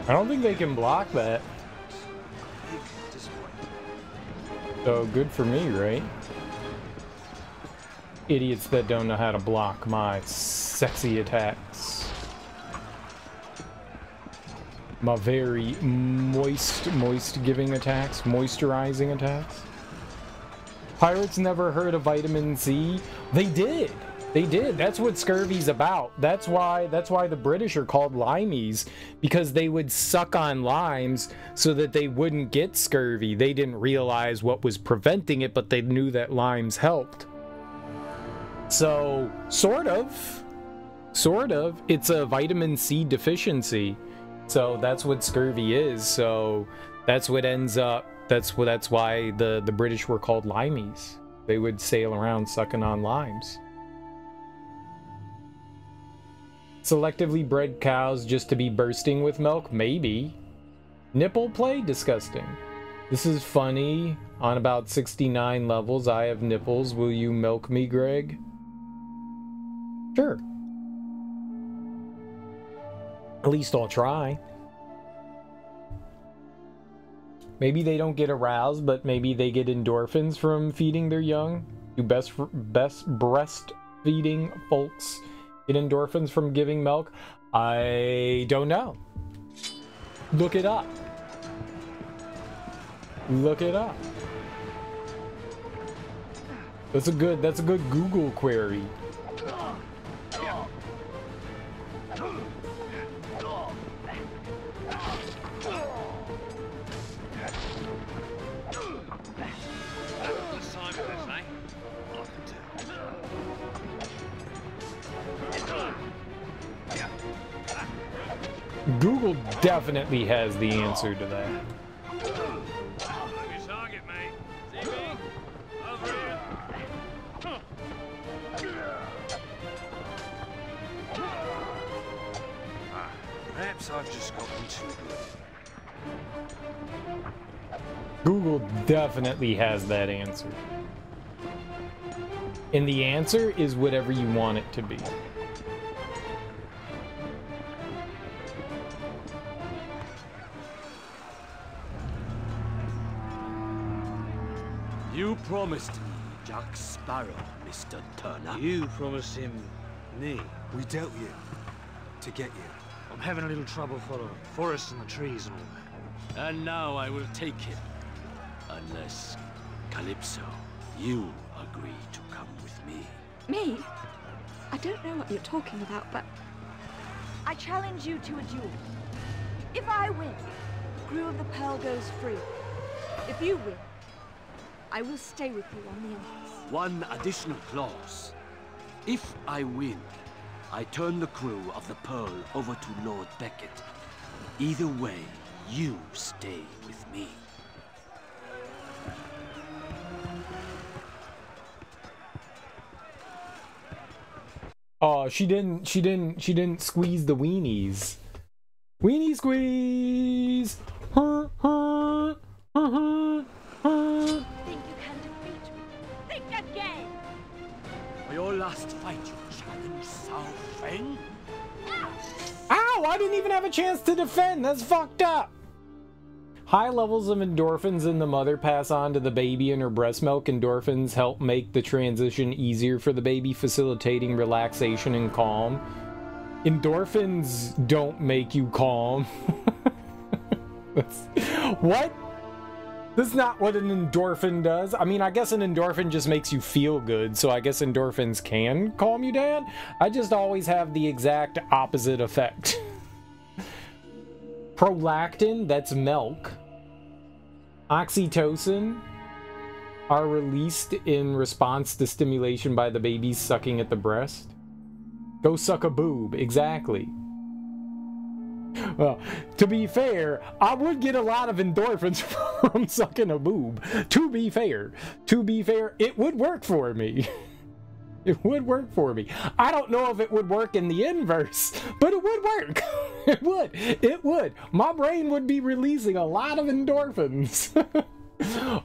I don't think they can block that. So good for me, right? Idiots that don't know how to block my sexy attacks. My very moist giving attacks, moisturizing attacks. Pirates never heard of vitamin C? They did. They did. That's what scurvy's about. That's why the British are called limeys, because they would suck on limes so that they wouldn't get scurvy. They didn't realize what was preventing it, but they knew that limes helped. So, sort of, it's a vitamin C deficiency. So that's what scurvy is. So that's what ends up, that's why the British were called limeys. They would sail around sucking on limes. Selectively bred cows just to be bursting with milk? Maybe. Nipple play? Disgusting. This is funny. On about 69 levels, I have nipples. Will you milk me, Greg? Sure. At least I'll try. Maybe they don't get aroused, but maybe they get endorphins from feeding their young. Do best breastfeeding folks get endorphins from giving milk? I don't know. Look it up. Look it up. That's a good Google query. Google definitely has the answer to that. Target, mate. See me? Over here. Perhaps I've just gotten too good. Google definitely has that answer. And the answer is whatever you want it to be. You promised me Jack Sparrow, Mr. Turner. You promised him me. We dealt you to get you. I'm having a little trouble for the forest and the trees and all that. And now I will take him. Unless, Calypso, you agree to come with me. Me? I don't know what you're talking about, but I challenge you to a duel. If I win, crew of the Pearl goes free. If you win, I will stay with you on the Empress. One additional clause. If I win, I turn the crew of the Pearl over to Lord Beckett. Either way, you stay with me. Oh, she didn't squeeze the weenies. Weenie squeeze! Think you can defeat me? Think again! For your last fight, you challenged Sao Feng? Ow! I didn't even have a chance to defend! That's fucked up! High levels of endorphins in the mother pass on to the baby in her breast milk. Endorphins help make the transition easier for the baby, facilitating relaxation and calm. Endorphins don't make you calm. What? That's not what an endorphin does. I mean, I guess an endorphin just makes you feel good, so I guess endorphins can calm you down. I just always have the exact opposite effect. Prolactin, that's milk. Oxytocin are released in response to stimulation by the baby sucking at the breast. Go suck a boob, exactly. Well, to be fair, I would get a lot of endorphins from sucking a boob. To be fair, it would work for me. It would work for me. I don't know if it would work in the inverse, but it would work. It would. My brain would be releasing a lot of endorphins.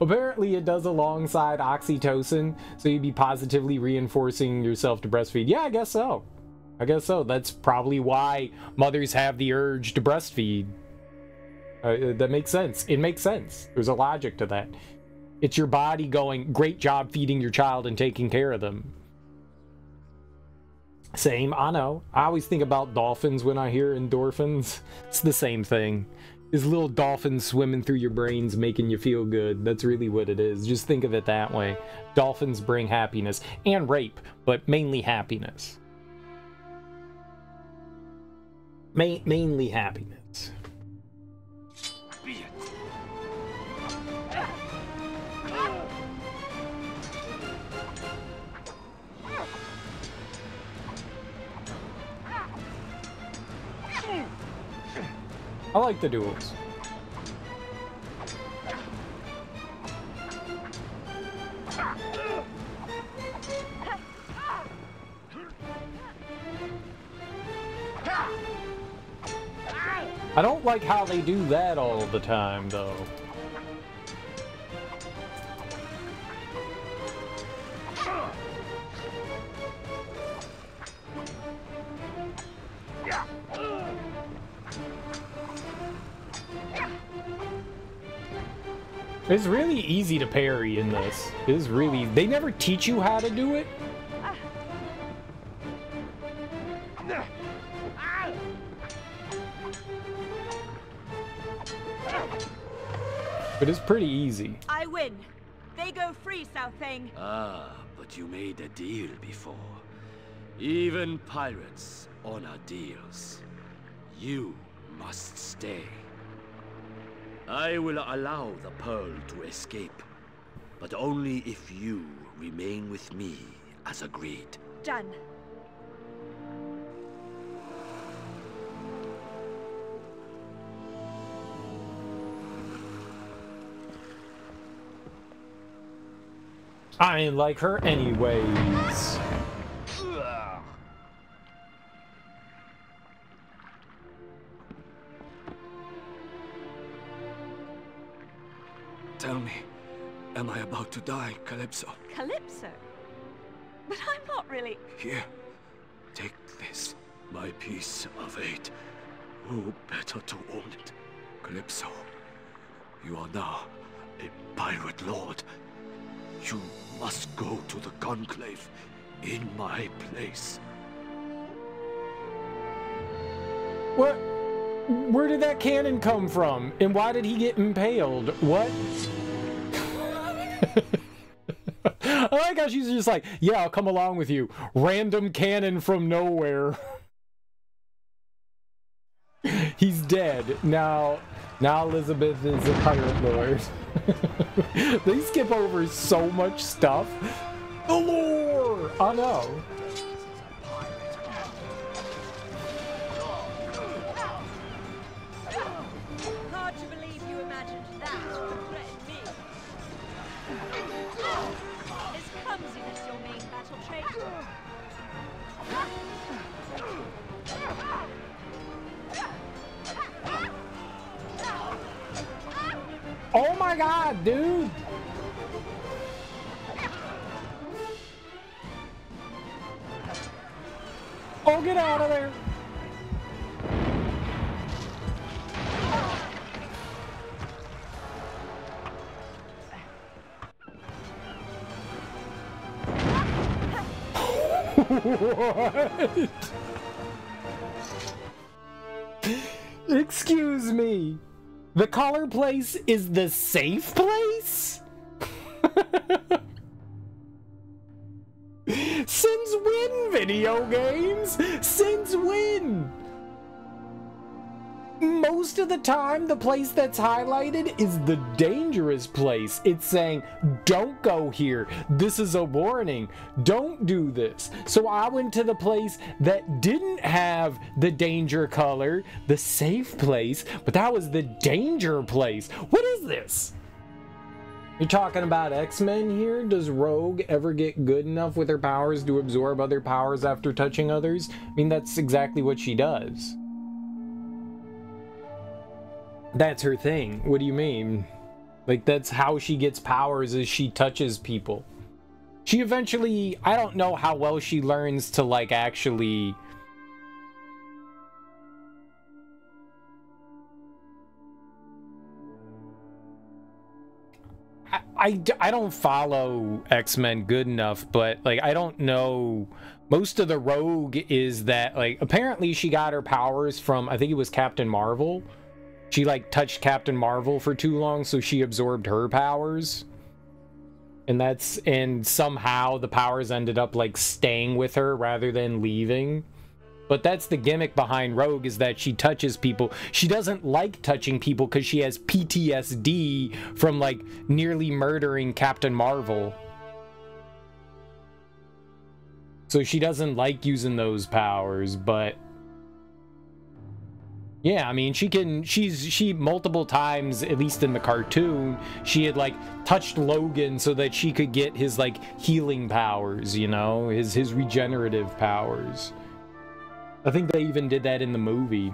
Apparently it does alongside oxytocin, so you'd be positively reinforcing yourself to breastfeed. Yeah, I guess so. That's probably why mothers have the urge to breastfeed. That makes sense. It makes sense. There's a logic to that. It's your body going, great job feeding your child and taking care of them. Same, I know. I always think about dolphins when I hear endorphins. It's the same thing. These little dolphins swimming through your brains making you feel good. That's really what it is. Just think of it that way. Dolphins bring happiness. And rape, but mainly happiness. Mainly happiness. I like the duels. I don't like how they do that all the time, though. It's really easy to parry in this. It's really... They never teach you how to do it. But it's pretty easy. I win. They go free, Sao Feng. Ah, but you made a deal before. Even pirates honor deals. You must stay. I will allow the Pearl to escape, but only if you remain with me as agreed. Done. I ain't like her anyways. Tell me, am I about to die, Calypso? Calypso? But I'm not really... Here, take this. My piece of eight. Who better to own it? Calypso, you are now a pirate lord. You must go to the conclave in my place. What? Where did that cannon come from? And why did he get impaled? What? I like how she's just like, yeah, I'll come along with you. Random cannon from nowhere. He's dead. Now Elizabeth is a pirate lord. They skip over so much stuff. The lore! I know. Hard to believe you imagined that would threaten me. Is clumsiness your main battle trait? Oh my god, dude! Oh, get out of there! What? Excuse me. The color place is the safe place? Since when, video games? Since when? Most of the time, the place that's highlighted is the dangerous place. It's saying, don't go here. This is a warning. Don't do this. So I went to the place that didn't have the danger color, the safe place, but that was the danger place. What is this? You're talking about X-Men here? Does Rogue ever get good enough with her powers to absorb other powers after touching others? I mean, that's exactly what she does. That's her thing. What do you mean? Like, that's how she gets powers, is she touches people. She eventually, I don't know how well she learns to, like, actually... I don't follow X-Men good enough, but, like, I don't know... Most of the Rogue is that, like, apparently she got her powers from, I think it was Captain Marvel. She, like, touched Captain Marvel for too long, so she absorbed her powers. And somehow the powers ended up, like, staying with her rather than leaving. But that's the gimmick behind Rogue, is that she touches people. She doesn't like touching people because she has PTSD from, like, nearly murdering Captain Marvel. So she doesn't like using those powers, but... Yeah, I mean, she multiple times, at least in the cartoon, she had, like, touched Logan so that she could get his, like, healing powers, you know? His regenerative powers. I think they even did that in the movie.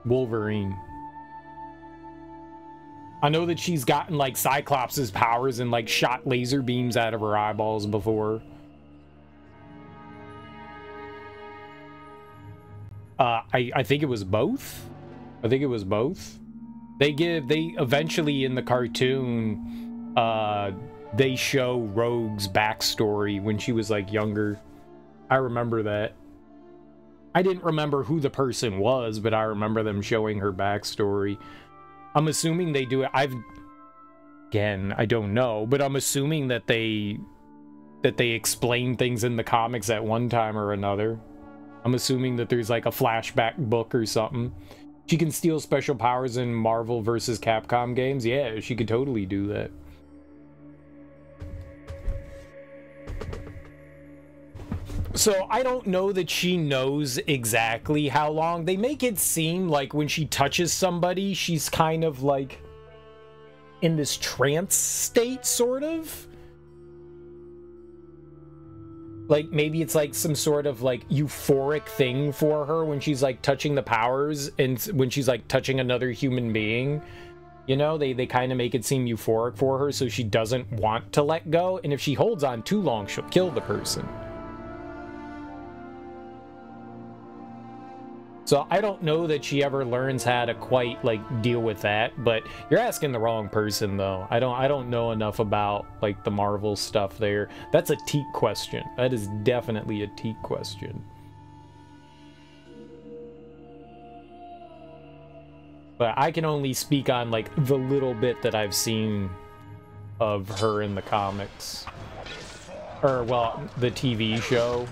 Wolverine. I know that she's gotten, like, Cyclops' powers and, like, shot laser beams out of her eyeballs before. I think it was both. I think it was both. They eventually in the cartoon, they show Rogue's backstory when she was, like, younger. I remember that. I didn't remember who the person was, but I remember them showing her backstory. I'm assuming they do it. Again, I don't know, but I'm assuming that they explain things in the comics at one time or another. I'm assuming that there's, like, a flashback book or something. She can steal special powers in Marvel vs. Capcom games. Yeah, she could totally do that. So I don't know that she knows exactly how long. They make it seem like when she touches somebody, she's kind of, like, in this trance state, sort of. Like, maybe it's, like, some sort of, like, euphoric thing for her when she's, like, touching the powers and when she's, like, touching another human being. You know, they kind of make it seem euphoric for her so she doesn't want to let go. And if she holds on too long, she'll kill the person. So I don't know that she ever learns how to quite, like, deal with that, but you're asking the wrong person, though. I don't know enough about, like, the Marvel stuff there. That's a Teak question. That is definitely a Teak question. But I can only speak on, like, the little bit that I've seen of her in the comics. Or, well, the TV show.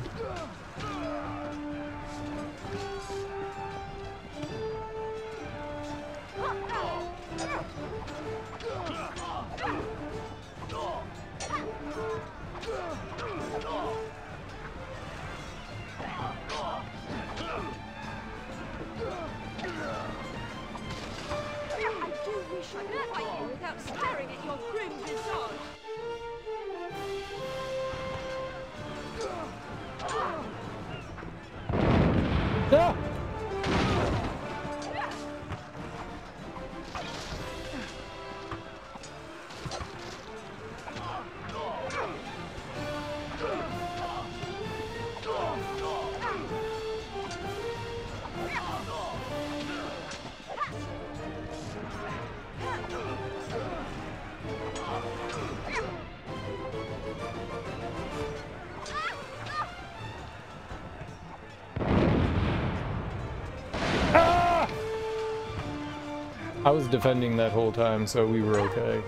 wish I could fight you without staring at your grim visage. Ah! I was defending that whole time, so we were okay.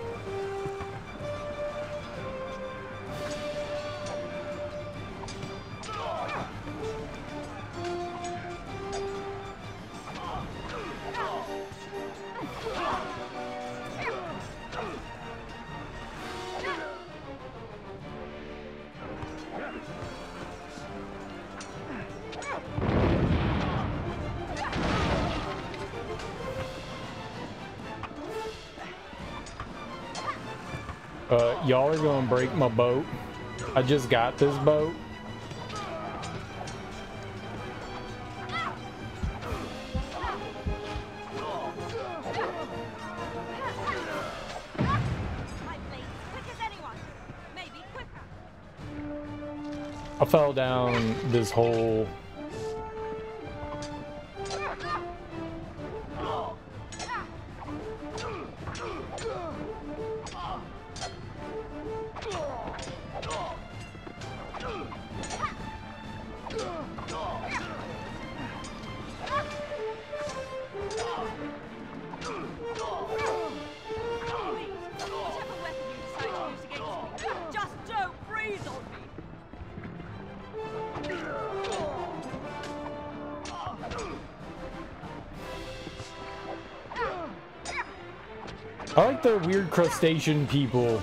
Y'all are gonna break my boat. I just got this boat. I fell down this hole. I like the weird crustacean people.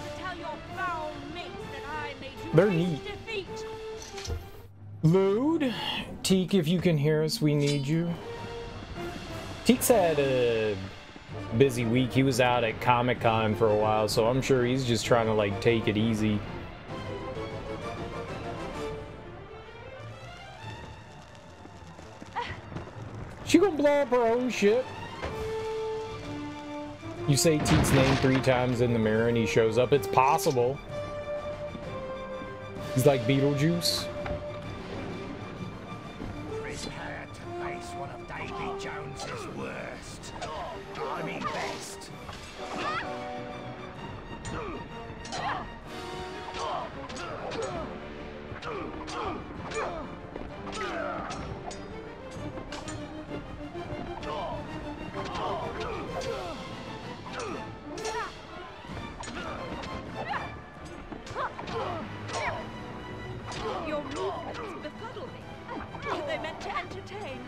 They're neat. Lude, Teak, if you can hear us, we need you. Teak's had a busy week. He was out at Comic-Con for a while, so I'm sure he's just trying to like take it easy. She gonna blow up her own ship. You say Teak's name 3 times in the mirror and he shows up. It's possible. He's like Beetlejuice. Prepare to face one of Davy Jones's worst. I mean best. Your movements befuddle me. Are they meant to entertain?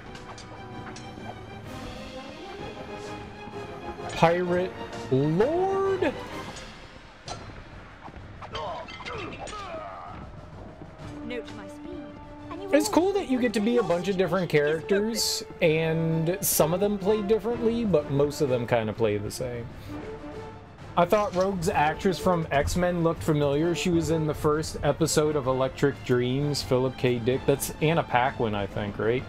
Pirate Lord? Note my speed. It's cool that you get to be a bunch of different characters, and some of them play differently, but most of them kind of play the same. I thought Rogue's actress from X-Men looked familiar. She was in the first episode of Electric Dreams, Philip K. Dick. That's Anna Paquin, I think, right?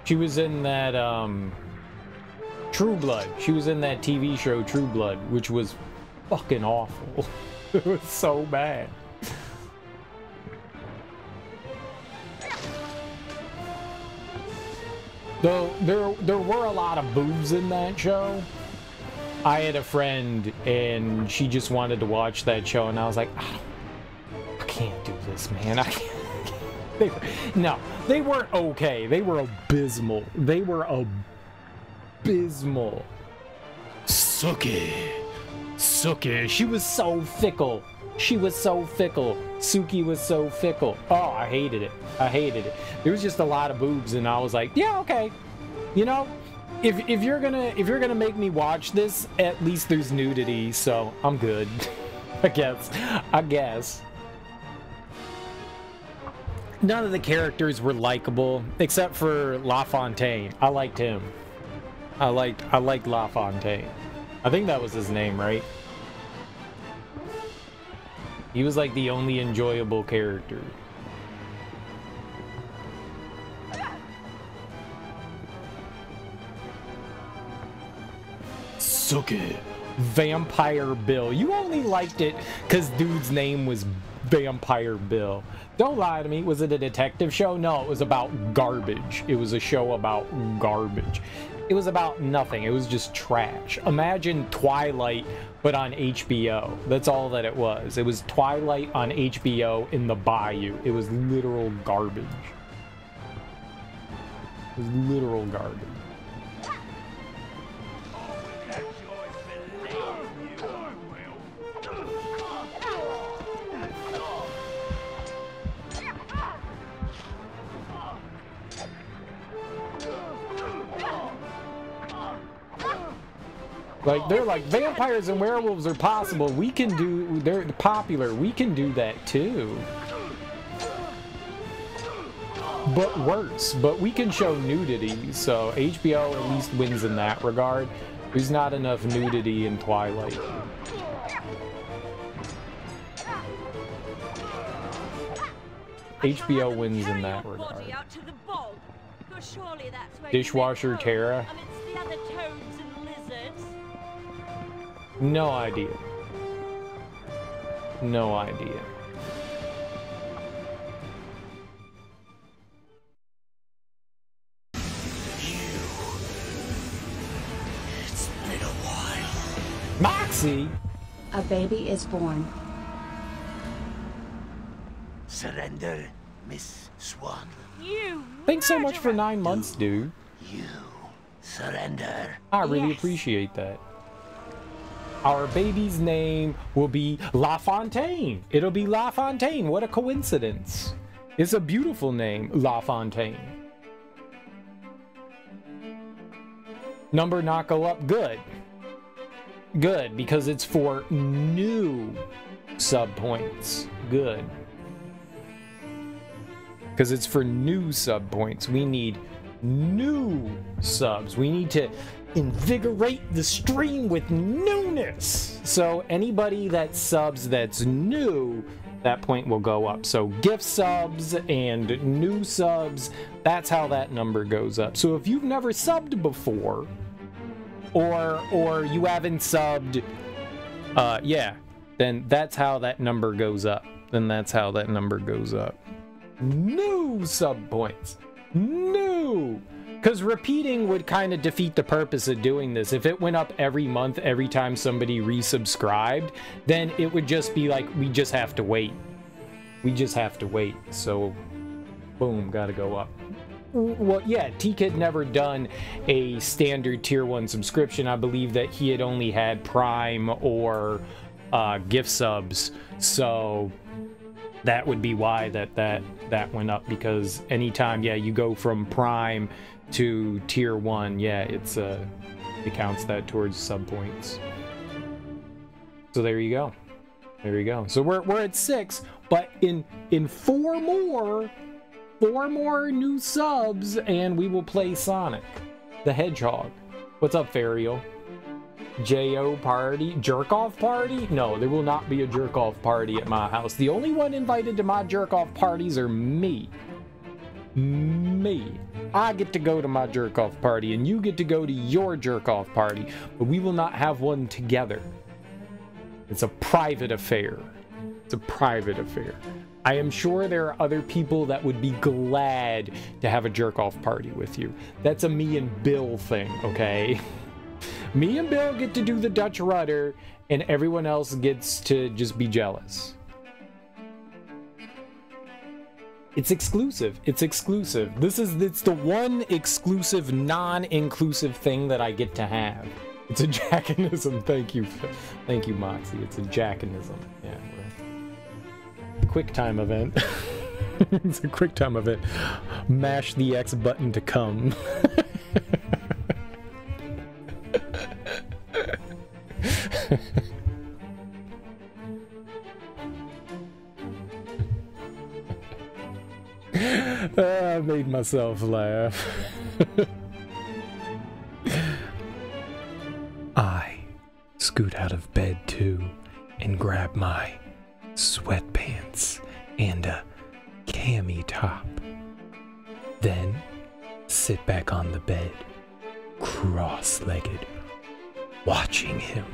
She was in that, True Blood. She was in that TV show True Blood, which was fucking awful. It was so bad. Though there were a lot of boobs in that show. I had a friend and she just wanted to watch that show and I was like, I can't do this, man. I can't. No, they weren't okay. They were abysmal. They were abysmal. Suki. She was so fickle. She was so fickle. Suki was so fickle. Oh, I hated it. I hated it. There was just a lot of boobs, and I was like, yeah, okay. You know, if you're gonna make me watch this, at least there's nudity, so I'm good. I guess. None of the characters were likable, except for LaFontaine. I liked him. I liked LaFontaine. I think that was his name, right? He was like the only enjoyable character. Suck it. Vampire Bill. You only liked it because dude's name was Vampire Bill. Don't lie to me. Was it a detective show? No, it was about garbage. It was a show about garbage. It was about nothing. It was just trash. Imagine Twilight, but on HBO. That's all that it was. It was Twilight on HBO in the bayou. It was literal garbage. It was literal garbage. Like, they're like, vampires and werewolves are possible. We can do, they're popular. We can do that too. But worse. But we can show nudity, so HBO at least wins in that regard. There's not enough nudity in Twilight. HBO wins in that regard. Dishwasher Tara? No idea. No idea. It's been a while. Moxie! A baby is born. Surrender, Miss Swan. You. Thanks so much for 9 months, dude. You surrender. I really appreciate that. Our baby's name will be LaFontaine. It'll be LaFontaine. What a coincidence. It's a beautiful name, LaFontaine. Number not go up? Good. Good, because it's for new sub points. Good. Because it's for new sub points. We need new subs. We need to invigorate the stream with newness. So anybody that subs that's new, that point will go up. So gift subs and new subs, that's how that number goes up. So if you've never subbed before, or you haven't subbed, yeah, then that's how that number goes up. Then that's how that number goes up. New sub points. New. Because repeating would kind of defeat the purpose of doing this. If it went up every month, every time somebody resubscribed, then it would just be like, we just have to wait. We just have to wait. So, boom, gotta go up. Well, yeah, Teak had never done a standard tier 1 subscription. I believe that he had only had Prime or gift subs. So that would be why that went up, because anytime, yeah, you go from Prime to tier 1, yeah, it counts that towards sub points. So there you go. There you go. So we're at 6, but in 4 more new subs, and we will play Sonic the Hedgehog. What's up, Fariel? J.O. party? Jerk-off party? No, there will not be a jerk-off party at my house. The only one invited to my jerk-off parties are me. Me. I get to go to my jerk-off party, and you get to go to your jerk-off party, but we will not have one together. It's a private affair. It's a private affair. I am sure there are other people that would be glad to have a jerk-off party with you. That's a me and Bill thing, okay? Me and Bill get to do the Dutch rudder, and everyone else gets to just be jealous. It's exclusive. It's exclusive. It's the one exclusive, non-inclusive thing that I get to have. It's a jackanism. Thank you, Moxie. It's a jackanism. Yeah. Quick time event. It's a quick time event. Mash the X button to come. I made myself laugh. I scoot out of bed too and grab my sweatpants and a cami top. Then sit back on the bed, cross-legged, watching him.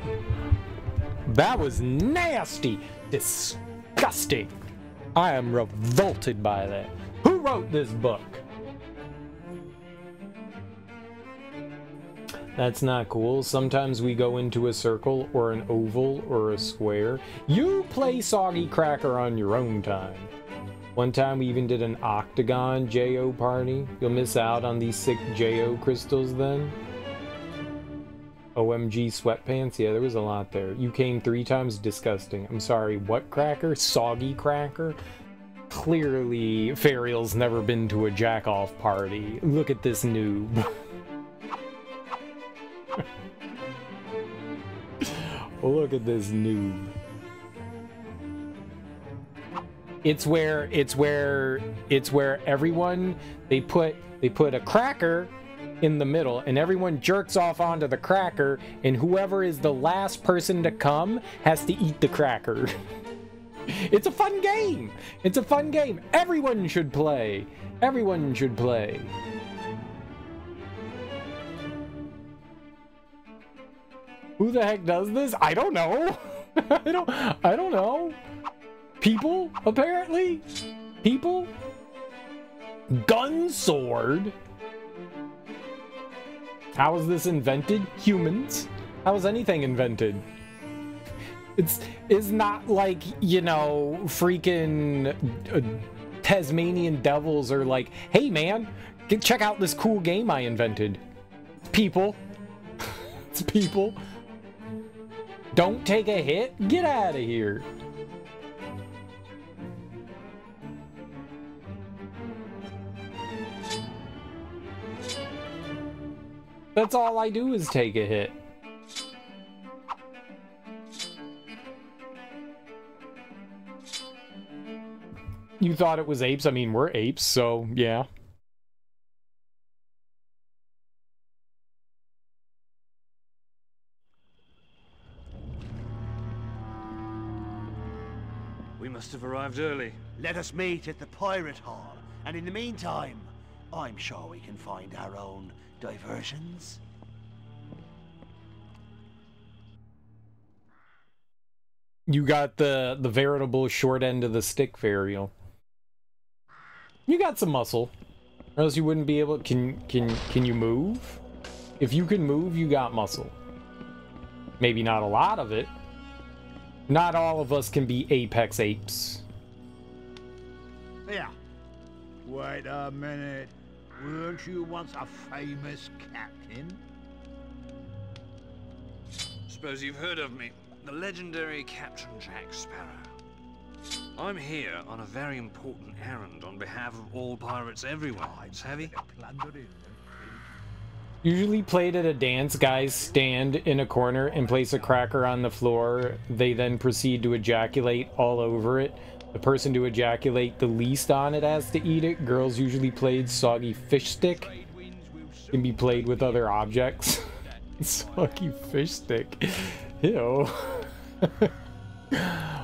That was nasty! Disgusting! I am revolted by that. Who wrote this book? That's not cool. Sometimes we go into a circle or an oval or a square. You play Soggy Cracker on your own time. One time we even did an octagon JO party. You'll miss out on these sick JO crystals then. OMG sweatpants. Yeah, there was a lot there. You came 3 times. Disgusting. I'm sorry. What cracker? Soggy Cracker? Clearly, Fariel's never been to a jack-off party. Look at this noob. Look at this noob. It's where everyone they put a cracker in the middle and everyone jerks off onto the cracker, and whoever is the last person to come has to eat the cracker. It's a fun game. It's a fun game. Everyone should play. Everyone should play. Who the heck does this? I don't know. I don't know. People, apparently. People. Gun sword. How was this invented? Humans. How was anything invented? It's not like, you know, freaking Tasmanian devils are like, hey man, check out this cool game I invented. It's people. It's people. Don't take a hit. Get out of here. That's all I do is take a hit. You thought it was apes? I mean, we're apes, so yeah. We must have arrived early. Let us meet at the Pirate Hall, and in the meantime, I'm sure we can find our own diversions. You got the veritable short end of the stick, Varial. You got some muscle, or else you wouldn't be able. Can you move? If you can move, you got muscle. Maybe not a lot of it. Not all of us can be apex apes. Yeah. Wait a minute. Weren't you once a famous captain? Suppose you've heard of me. The legendary Captain Jack Sparrow. I'm here on a very important errand on behalf of all pirates everywhere. It's heavy. Usually played at a dance, guys stand in a corner and place a cracker on the floor. They then proceed to ejaculate all over it. The person to ejaculate the least on it has to eat it. Girls usually played soggy fish stick. Can be played with other objects. Soggy fish stick. Ew.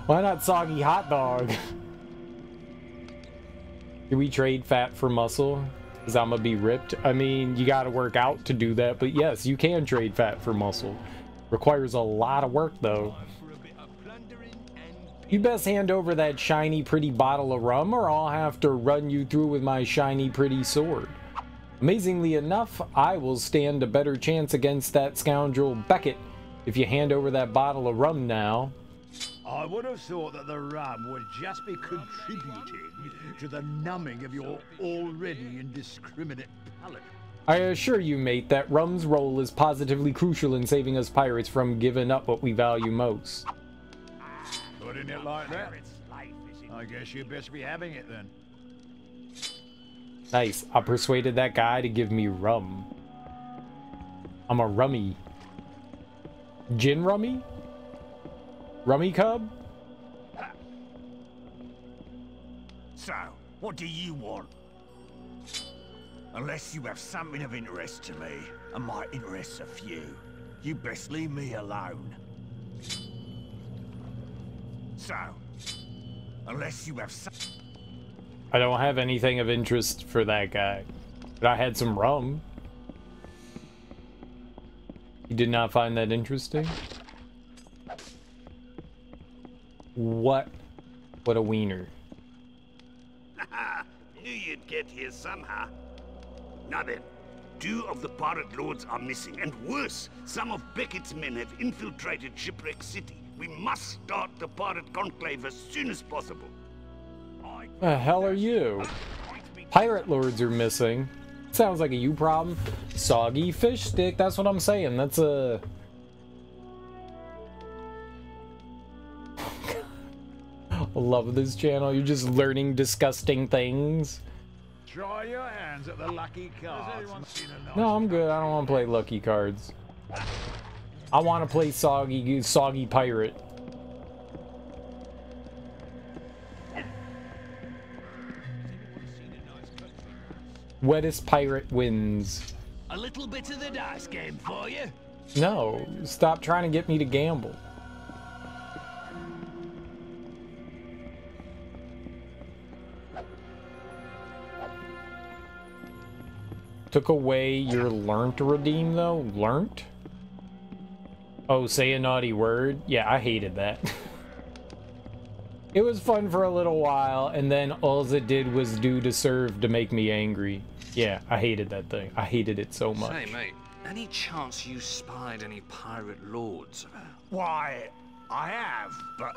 Why not soggy hot dog? Do we trade fat for muscle? Because I'm gonna be ripped. I mean, you gotta work out to do that, but yes, you can trade fat for muscle. Requires a lot of work though. You best hand over that shiny pretty bottle of rum, or I'll have to run you through with my shiny pretty sword. Amazingly enough, I will stand a better chance against that scoundrel Beckett if you hand over that bottle of rum now. I would have thought that the rum would just be contributing to the numbing of your already indiscriminate palate. I assure you, mate, that rum's role is positively crucial in saving us pirates from giving up what we value most. Putting it like that? I guess you best be having it then. Nice. I persuaded that guy to give me rum. I'm a rummy. Gin rummy? Rummy cub? So, what do you want? Unless you have something of interest to me, and my interests are few, you best leave me alone. So, unless you have some... I don't have anything of interest for that guy. But I had some rum. You did not find that interesting? What? What a wiener. Knew you'd get here somehow. Now then, 2 of the pirate lords are missing, and worse, some of Beckett's men have infiltrated Shipwreck City. We must start the pirate conclave as soon as possible. The hell are you? Pirate lords are missing. Sounds like a you problem. Soggy fish stick, that's what I'm saying. That's a... I love this channel. You're just learning disgusting things. Try your hands at the lucky cards. No, I'm good. I don't want to play lucky cards. I want to play soggy pirate. Wettest pirate wins. A little bit of the dice game for you. No, stop trying to get me to gamble. Took away your learn to redeem though? Learnt? Oh, say a naughty word? Yeah, I hated that. It was fun for a little while, and then all it did was do to serve to make me angry. Yeah, I hated that thing. I hated it so much. Say, mate, any chance you spied any pirate lords about? Why, I have, but,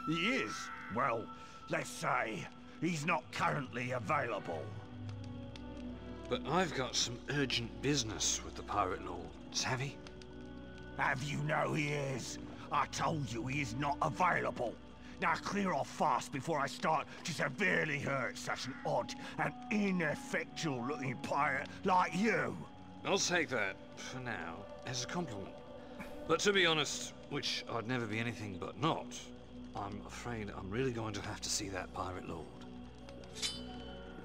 he is. Well, let's say, he's not currently available. But I've got some urgent business with the pirate lords, have he? Have you know he is? I told you he is not available. Now clear off fast before I start to severely hurt such an odd and ineffectual looking pirate like you. I'll take that, for now, as a compliment. But to be honest, which I'd never be anything but not, I'm afraid I'm really going to have to see that pirate lord.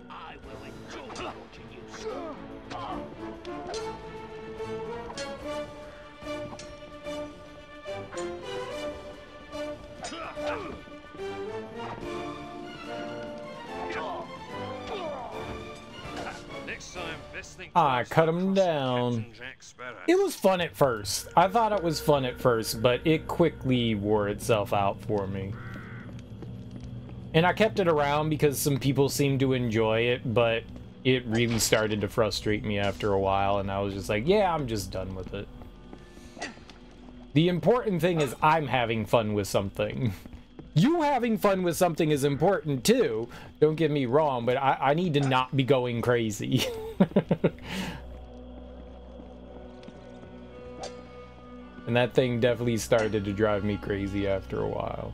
I will enjoy watching you, sir. Next time, best thing I cut him down. It was fun at first. I thought it was fun at first, but it quickly wore itself out for me. And I kept it around because some people seemed to enjoy it, but it really started to frustrate me after a while, and I was just like, yeah, I'm just done with it. The important thing is I'm having fun with something. You having fun with something is important too, don't get me wrong, but I need to not be going crazy. And that thing definitely started to drive me crazy after a while.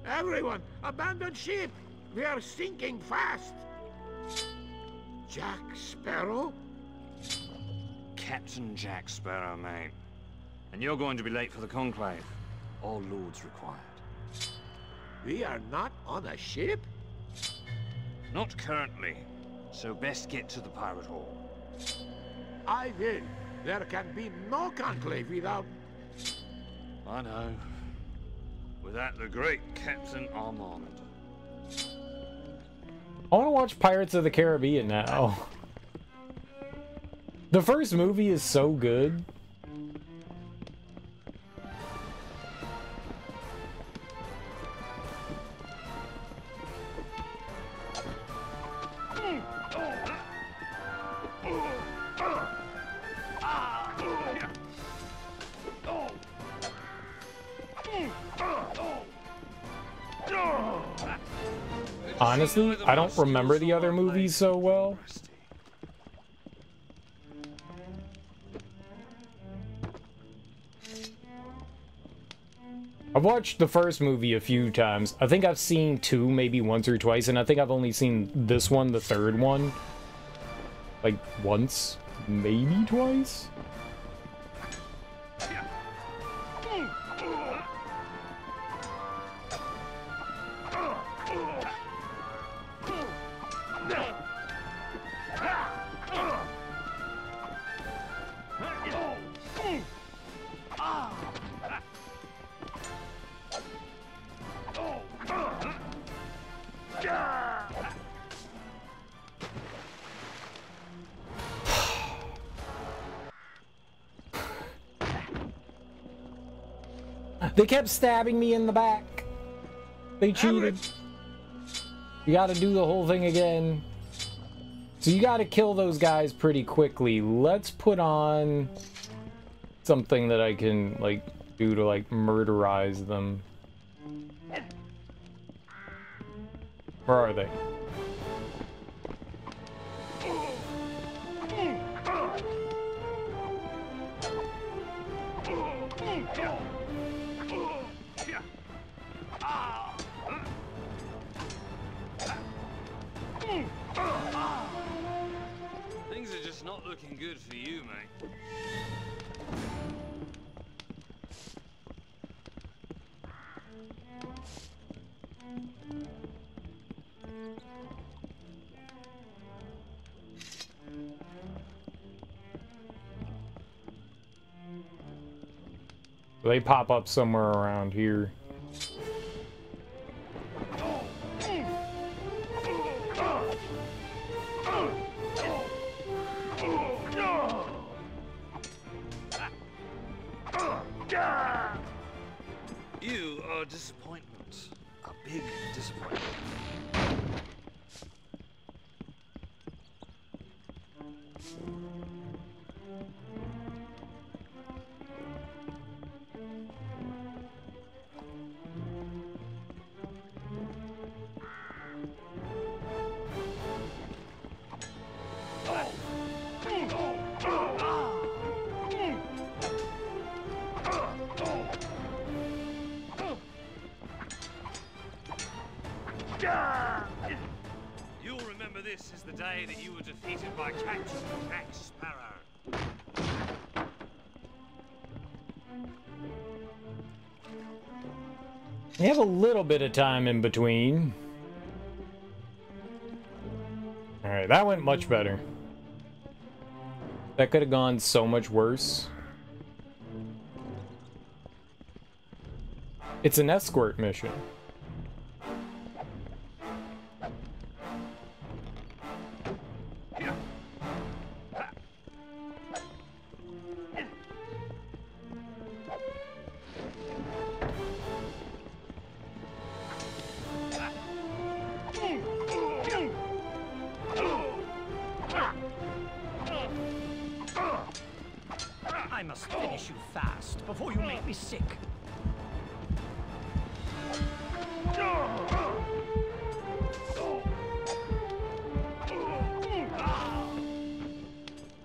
Everyone, abandon ship! We are sinking fast! Jack Sparrow? Captain Jack Sparrow, mate. And you're going to be late for the conclave. All lords required. We are not on a ship? Not currently. So best get to the pirate hall. I will. There can be no conclave without... I know. Without the great Captain Armand. I want to watch Pirates of the Caribbean now. The first movie is so good. Honestly, I don't remember the other movies so well. I've watched the first movie a few times. I think I've seen 2 maybe once or twice, and I think I've only seen this one, the third one, like once, maybe twice. They kept stabbing me in the back. They cheated. You gotta do the whole thing again. So you gotta kill those guys pretty quickly. Let's put on something that I can, like, do to, like, murderize them. Where are they? Things are just not looking good for you, mate. They pop up somewhere around here. You are a disappointment. A big disappointment. You'll remember this as the day that you were defeated by Captain Jack Sparrow. You have a little bit of time in between. Alright, that went much better. That could have gone so much worse. It's an escort mission. I must finish you fast before you make me sick.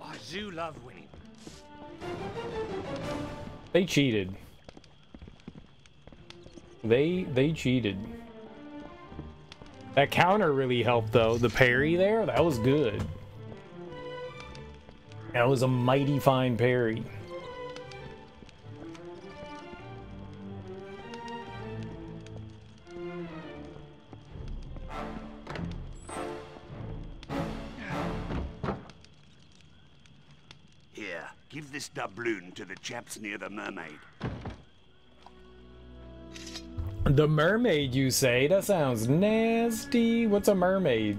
I do love winning. They cheated. They cheated. That counter really helped though. The parry there, that was good. That was a mighty fine parry. Here, give this doubloon to the chaps near the mermaid. The mermaid, you say? That sounds nasty. What's a mermaid?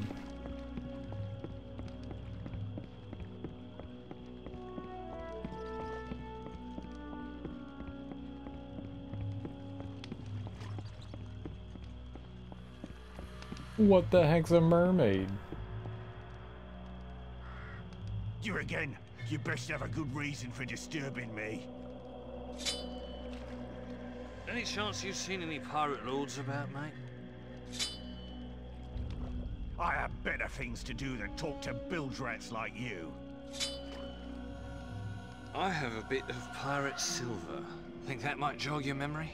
What the heck's a mermaid? You again. You best have a good reason for disturbing me. Any chance you've seen any pirate lords about, mate? I have better things to do than talk to bilge rats like you. I have a bit of pirate silver. Think that might jog your memory?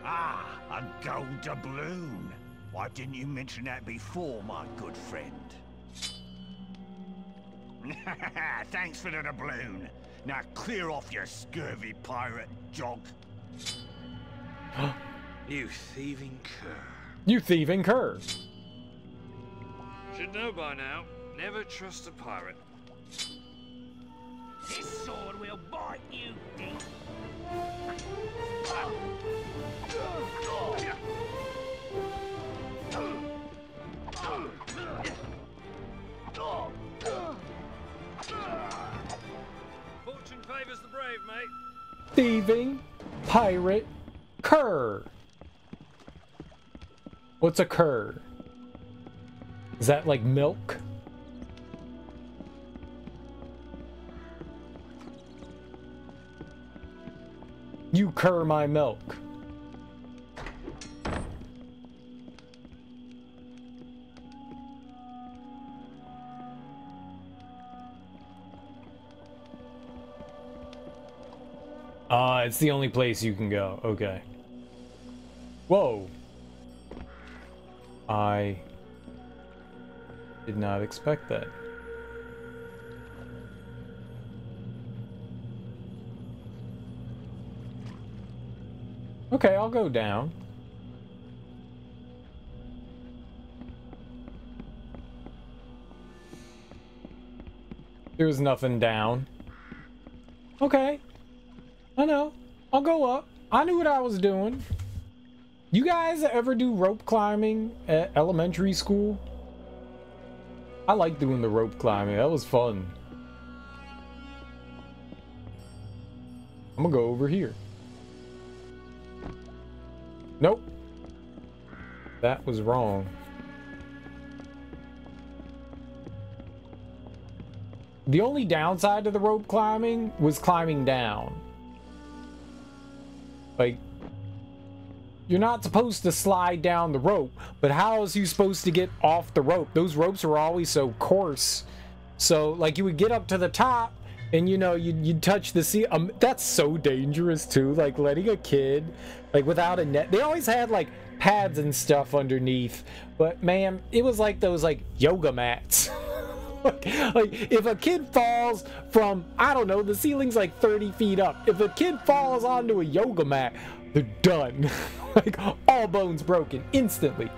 Ah, a gold doubloon. Why didn't you mention that before, my good friend? Thanks for the doubloon. Now clear off, your scurvy pirate dog. You thieving cur. You thieving cur. Should know by now. Never trust a pirate. This sword will bite you, thief. Fortune favors the brave, mate. Thieving pirate cur. What's a cur? Is that like milk? You cur my milk. It's the only place you can go. Okay. Whoa. I did not expect that. Okay, I'll go down. There's nothing down. Okay. I know. I'll go up. I knew what I was doing. You guys ever do rope climbing at elementary school? I like doing the rope climbing. That was fun. I'm gonna go over here. Nope. That was wrong. The only downside to the rope climbing was climbing down. Like, you're not supposed to slide down the rope, but how is you supposed to get off the rope? Those ropes are always so coarse. So, like, you would get up to the top, and, you know, you'd touch the sea. That's so dangerous, too. Like, letting a kid, like, without a net. They always had, like, pads and stuff underneath. But, man, it was like those, like, yoga mats. Like, if a kid falls from, I don't know, the ceiling's like 30 feet up. If a kid falls onto a yoga mat, they're done. Like, all bones broken instantly.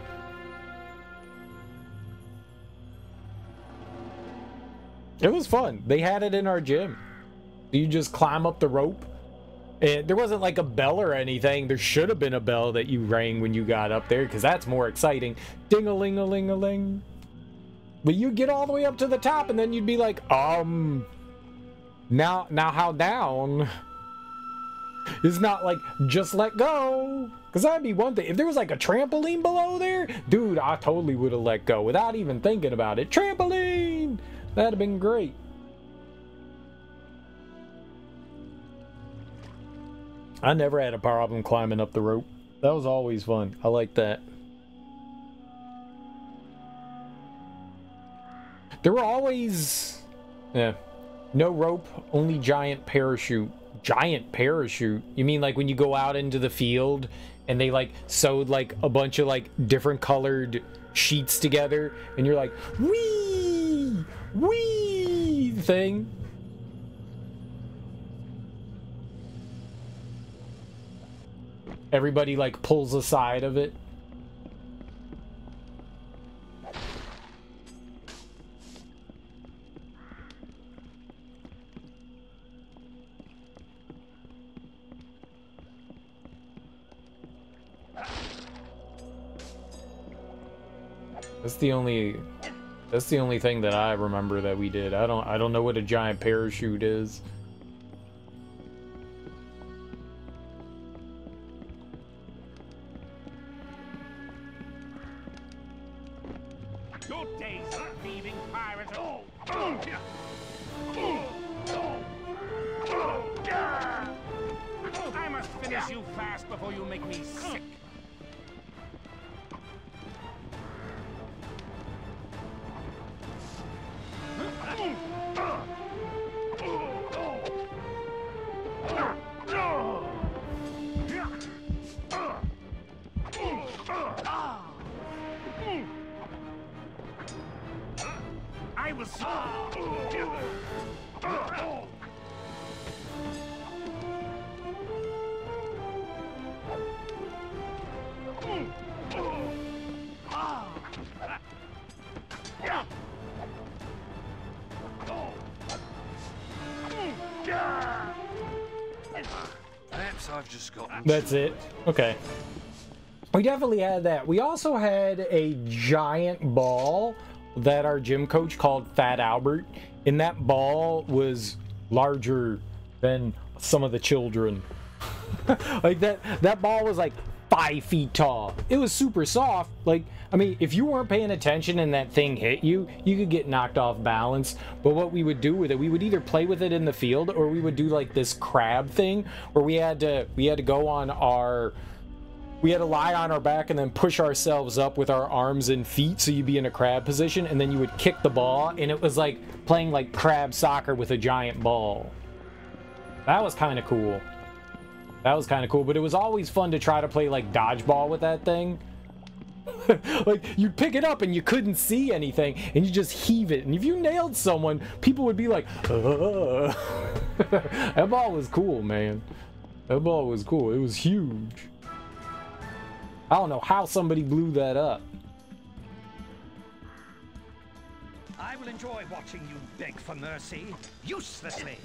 It was fun. They had it in our gym. You just climb up the rope. And there wasn't like a bell or anything. There should have been a bell that you rang when you got up there, because that's more exciting. Ding-a-ling-a-ling-a-ling. But you get all the way up to the top, and then you'd be like, now how down? It's not like, just let go. Because that'd be one thing. If there was like a trampoline below there, dude, I totally would have let go without even thinking about it. Trampoline! That'd have been great. I never had a problem climbing up the rope. That was always fun. I like that. There were always, no rope, only giant parachute. Giant parachute? You mean like when you go out into the field and they like sewed like a bunch of like different colored sheets together and you're like, wee, wee thing? Everybody like pulls a side of it. That's the only thing that I remember that we did. I don't know what a giant parachute is. Good days, thieving pirate. I must finish you fast before you make me sick. I will see. Perhaps I've just gotten. That's it. Okay. We definitely had that. We also had a giant ball that our gym coach called Fat Albert, and that ball was larger than some of the children. Like that ball was like 5 feet tall. It was super soft. Like, I mean, if you weren't paying attention and that thing hit you, you could get knocked off balance. But what we would do with it, we would either play with it in the field, or we would do like this crab thing where we had to go on our, we had to lie on our back and then push ourselves up with our arms and feet, so you'd be in a crab position, and then you would kick the ball, and it was like playing like crab soccer with a giant ball. That was kind of cool. That was kind of cool, but it was always fun to try to play like dodgeball with that thing. Like, you'd pick it up and you couldn't see anything, and you just heave it, and if you nailed someone, people would be like, ugh. That ball was cool, man. That ball was cool. It was huge. I don't know how somebody blew that up. I will enjoy watching you beg for mercy, uselessly.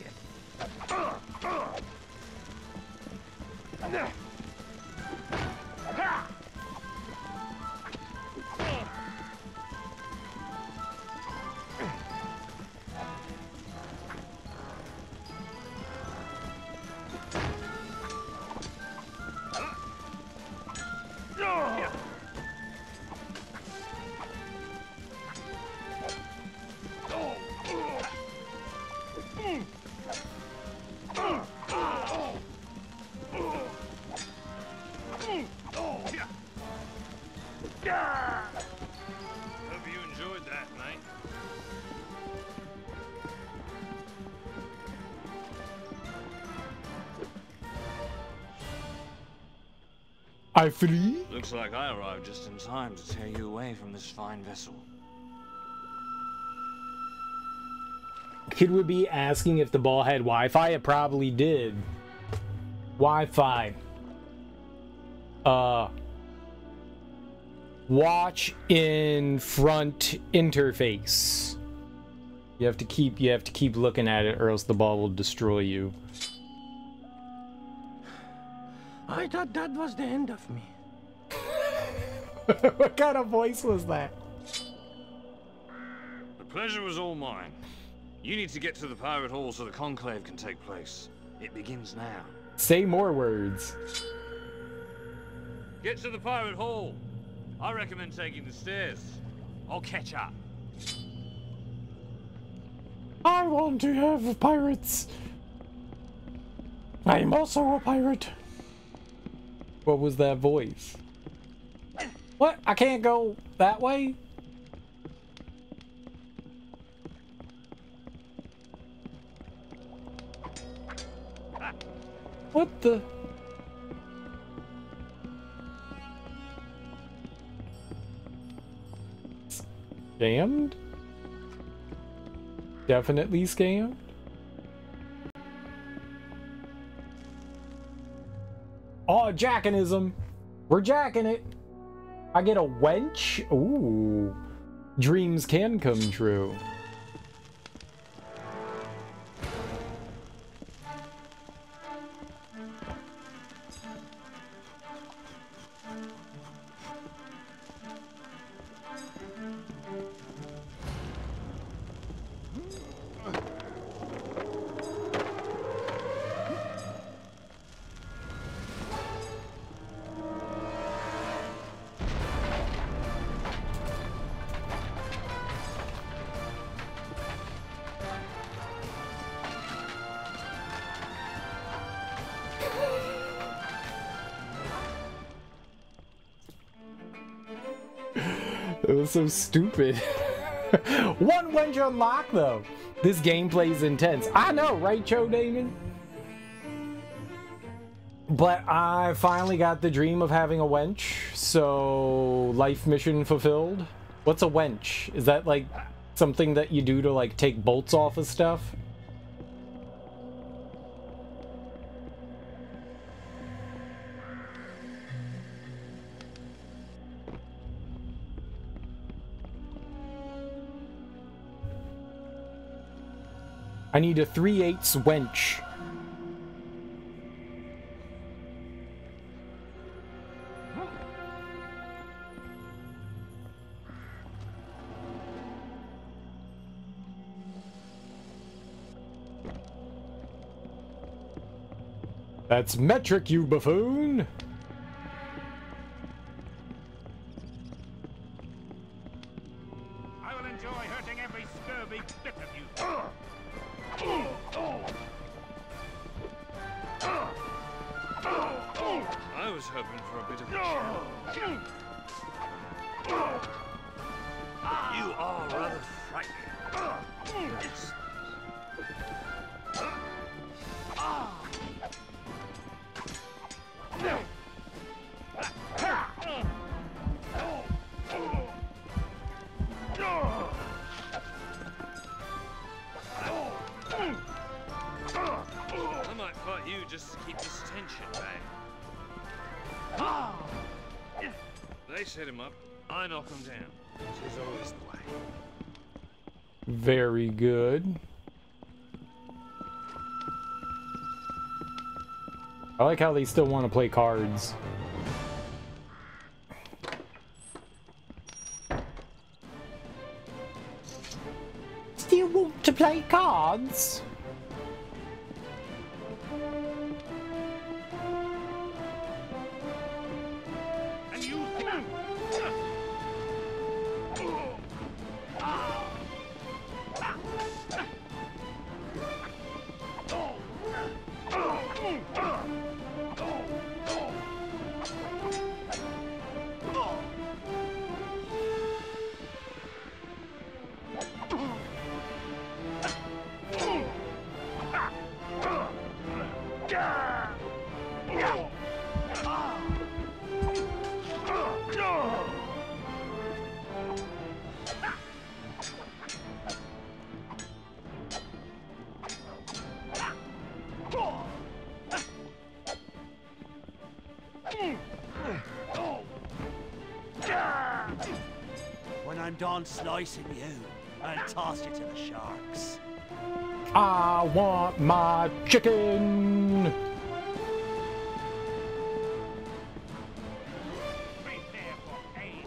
Hope you enjoyed that, mate. I free? Looks like I arrived just in time to tear you away from this fine vessel. Kid would be asking if the ball had Wi-Fi. It probably did. Wi-Fi. Watch in front interface. You have to keep looking at it, or else the ball will destroy you. I thought that was the end of me. What kind of voice was that? The pleasure was all mine. You need to get to the pirate hall so the conclave can take place. It begins now. Say more words. Get to the pirate hall. I recommend taking the stairs. I'll catch up. I want to have pirates. I'm also a pirate. What was that voice? What? I can't go that way? What the? Scammed? Definitely scammed? Oh, jackinism. We're jacking it. I get a wench? Ooh. Dreams can come true. It was so stupid. One wench unlocked though. This gameplay's intense. I know, right, Cho Damon? But I finally got the dream of having a wench, so life mission fulfilled. What's a wench? Is that like something that you do to like take bolts off of stuff. I need a 3/8 wench. That's metric, you buffoon! I will enjoy hurting every scurvy bit of you. I was hoping for a bit of a challenge. You are rather frightening. Yes. I might fight you just to keep this tension back. They set him up, I knock him down. This is always the way. Very good. I like how they still want to play cards. Still want to play cards? And you When I'm done slicing you, I'll toss you to the sharks. I want my chicken! Prepare for pain.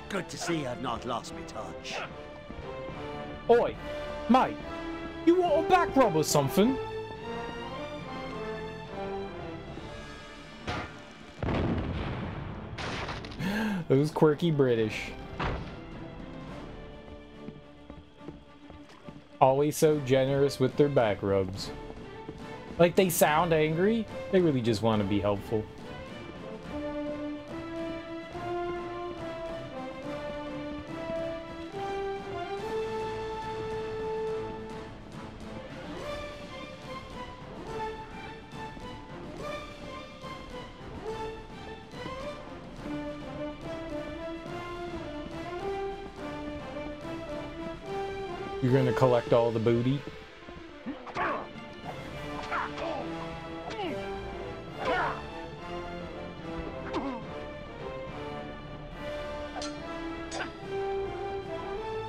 Good to see I've not lost my touch. Oi, mate, you want a back rub or something? Those quirky British. Always so generous with their back rubs. Like they sound angry, they really just want to be helpful. You're gonna collect all the booty?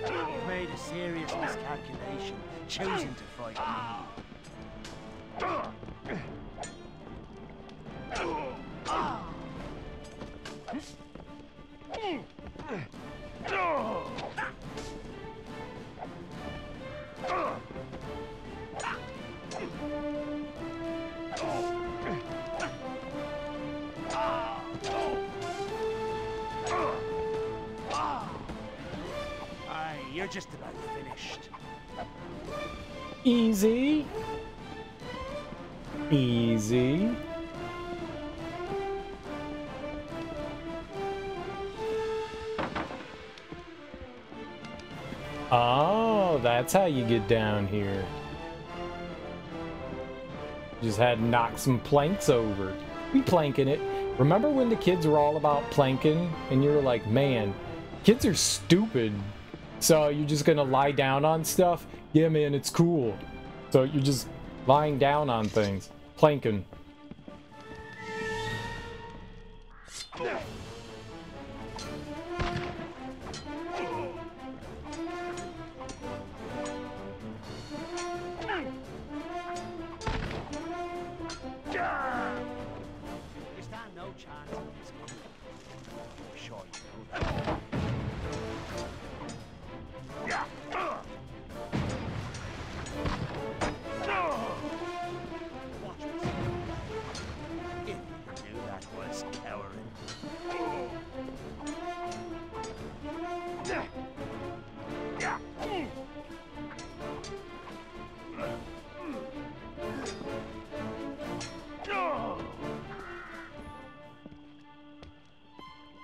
You've made a serious miscalculation, choosing to fight me. You're just about finished. Easy. Easy. Oh, that's how you get down here. Just had to knock some planks over. We planking it. Remember when the kids were all about planking? And you were like, man, kids are stupid. So you're just gonna lie down on stuff? Yeah, man, it's cool. So you're just lying down on things. Planking. You stand no chance of this one. I'm sure you know that. Watch this. If you knew that was cowering.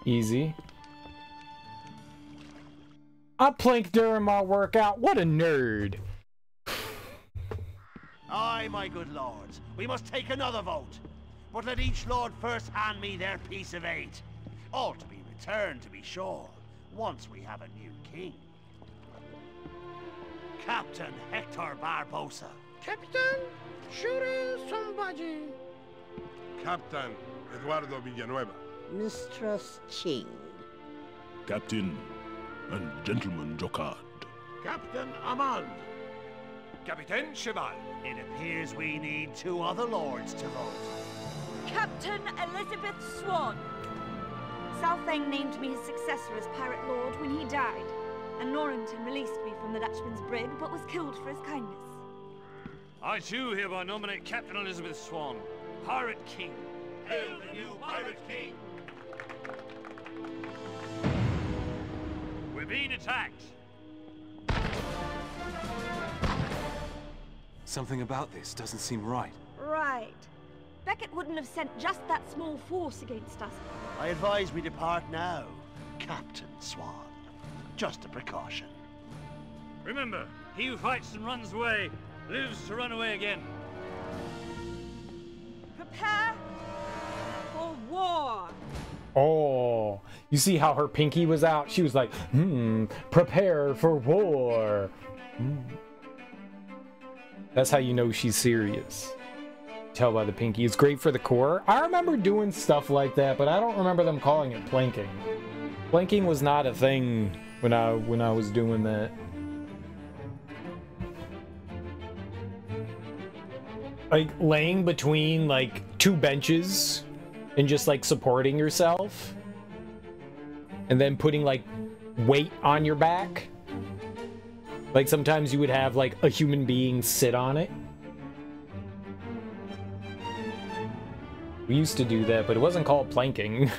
Easy. I plank during my workout. What a nerd. Aye, my good lords. We must take another vote. But let each lord first hand me their piece of 8. All to be returned, to be sure, once we have a new king. Captain Hector Barbosa. Captain, shooting somebody. Captain Eduardo Villanueva. Mistress Ching. Captain and Gentleman Jocard. Captain Amand. Captain Cheval. It appears we need 2 other lords to vote. Captain Elizabeth Swan. Southang named me his successor as Pirate Lord when he died, and Norrington released me from the Dutchman's brig, but was killed for his kindness. I too hereby nominate Captain Elizabeth Swan, Pirate King. Hail the new Pirate King! We're being attacked. Something about this doesn't seem right. Right. Beckett wouldn't have sent just that small force against us. I advise we depart now, Captain Swan. Just a precaution. Remember, he who fights and runs away lives to run away again. Prepare for war. Oh, you see how her pinky was out? She was like, prepare for war. That's how you know she's serious. Tell by the pinky. It's great for the core. I remember doing stuff like that, but I don't remember them calling it planking. Planking was not a thing when I was doing that. Like laying between like 2 benches and just like supporting yourself and then putting like weight on your back. Like sometimes you would have like a human being sit on it. We used to do that, but it wasn't called planking.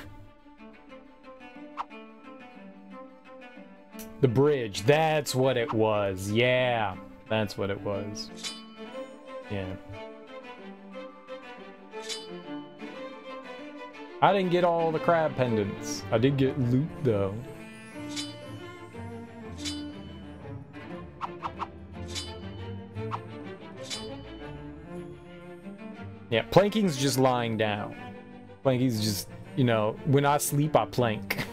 The bridge, that's what it was. Yeah, that's what it was. Yeah. I didn't get all the crab pendants. I did get loot though. Yeah, planking's just lying down. Planking's just, you know, when I sleep, I plank.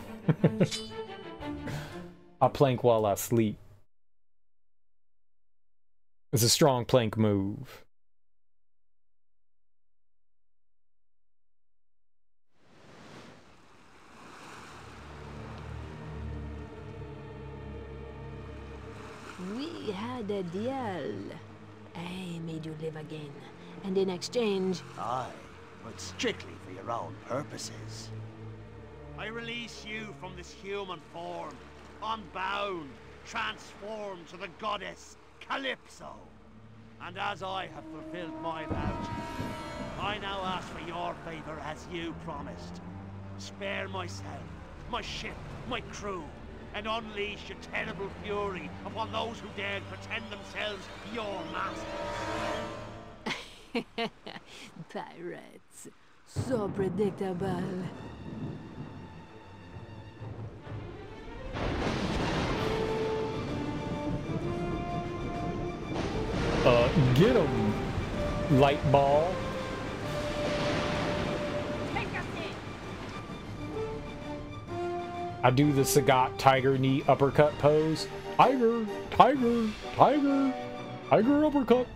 I plank while I sleep. It's a strong plank move. We had a deal. I made you live again. And in exchange... Aye, but strictly for your own purposes. I release you from this human form, unbound, transformed to the goddess Calypso. And as I have fulfilled my vow to you, I now ask for your favor as you promised. Spare myself, my ship, my crew, and unleash your terrible fury upon those who dared pretend themselves your masters. Pirates. So predictable. Get him, light ball. I do the Sagat tiger knee uppercut pose. Tiger, tiger, tiger, tiger uppercut.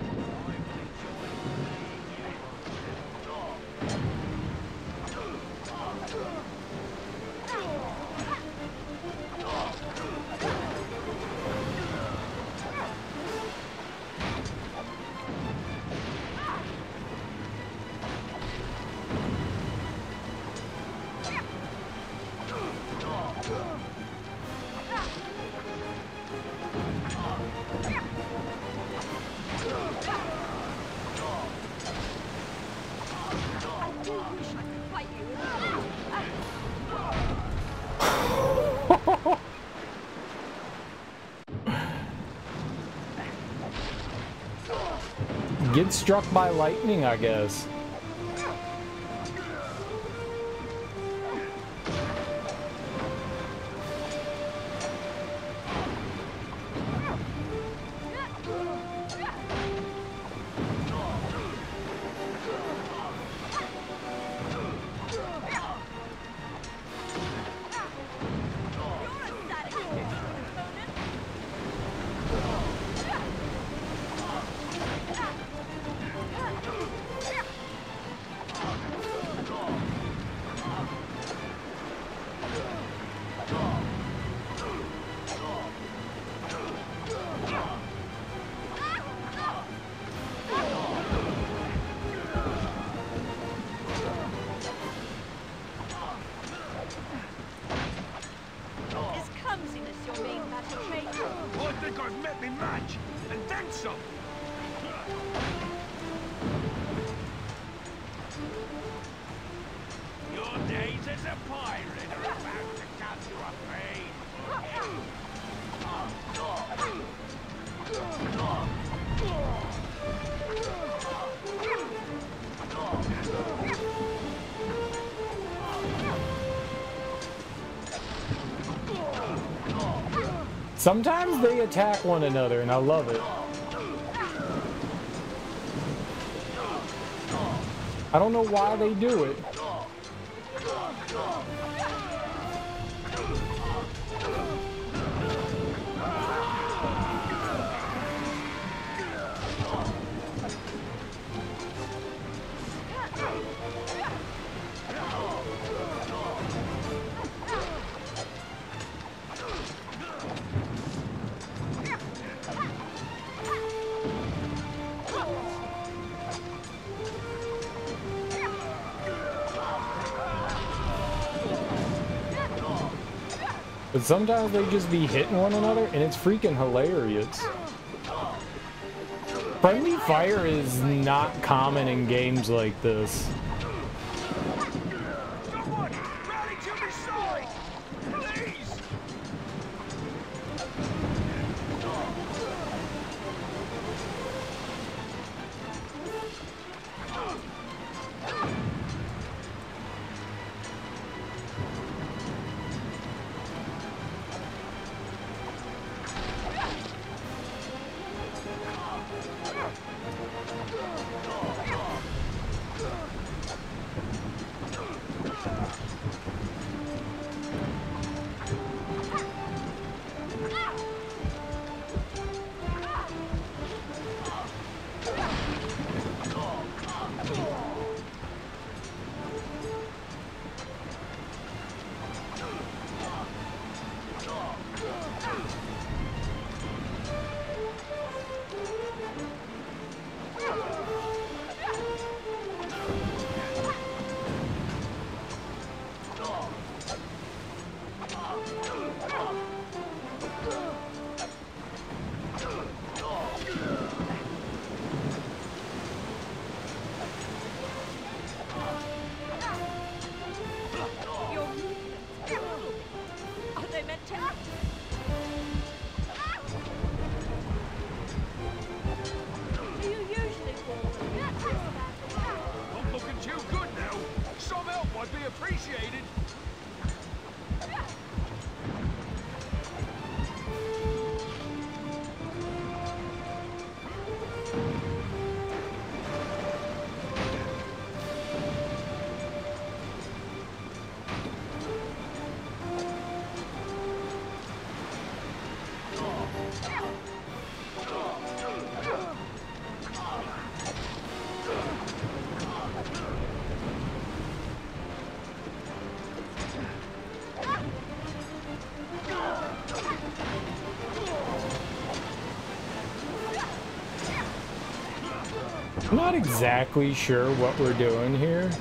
Get struck by lightning, I guess. Sometimes they attack one another, and I love it. I don't know why they do it. But sometimes they just be hitting one another, and it's freaking hilarious. Friendly fire is not common in games like this. I'm not exactly sure what we're doing here.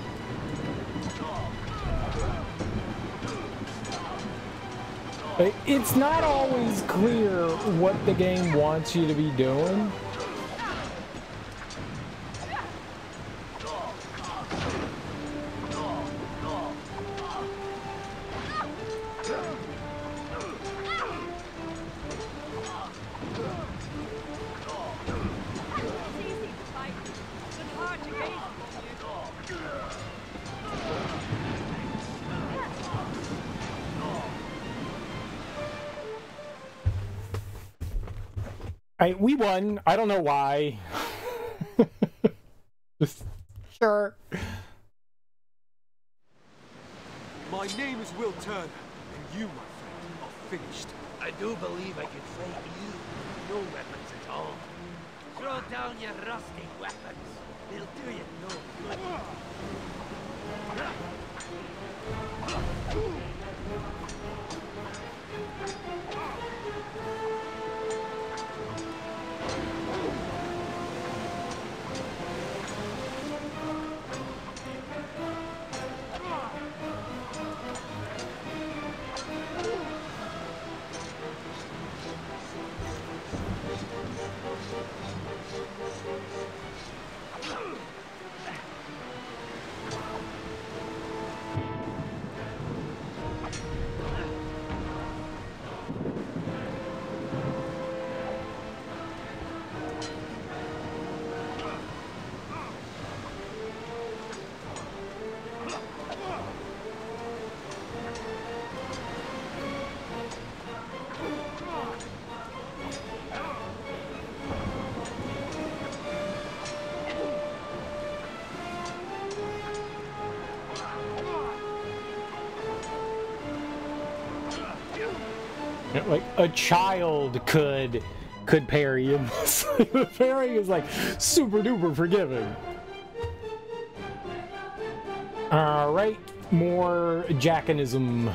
It's not always clear what the game wants you to be doing. We won. I don't know why. Just sure. My name is Will Turner, and you, my friend, are finished. I do believe I can fight you. No weapons at all. Throw down your rusty weapons. They'll do you no good. Like a child could parry in this. The parry is like super duper forgiving. All right, more jackanism.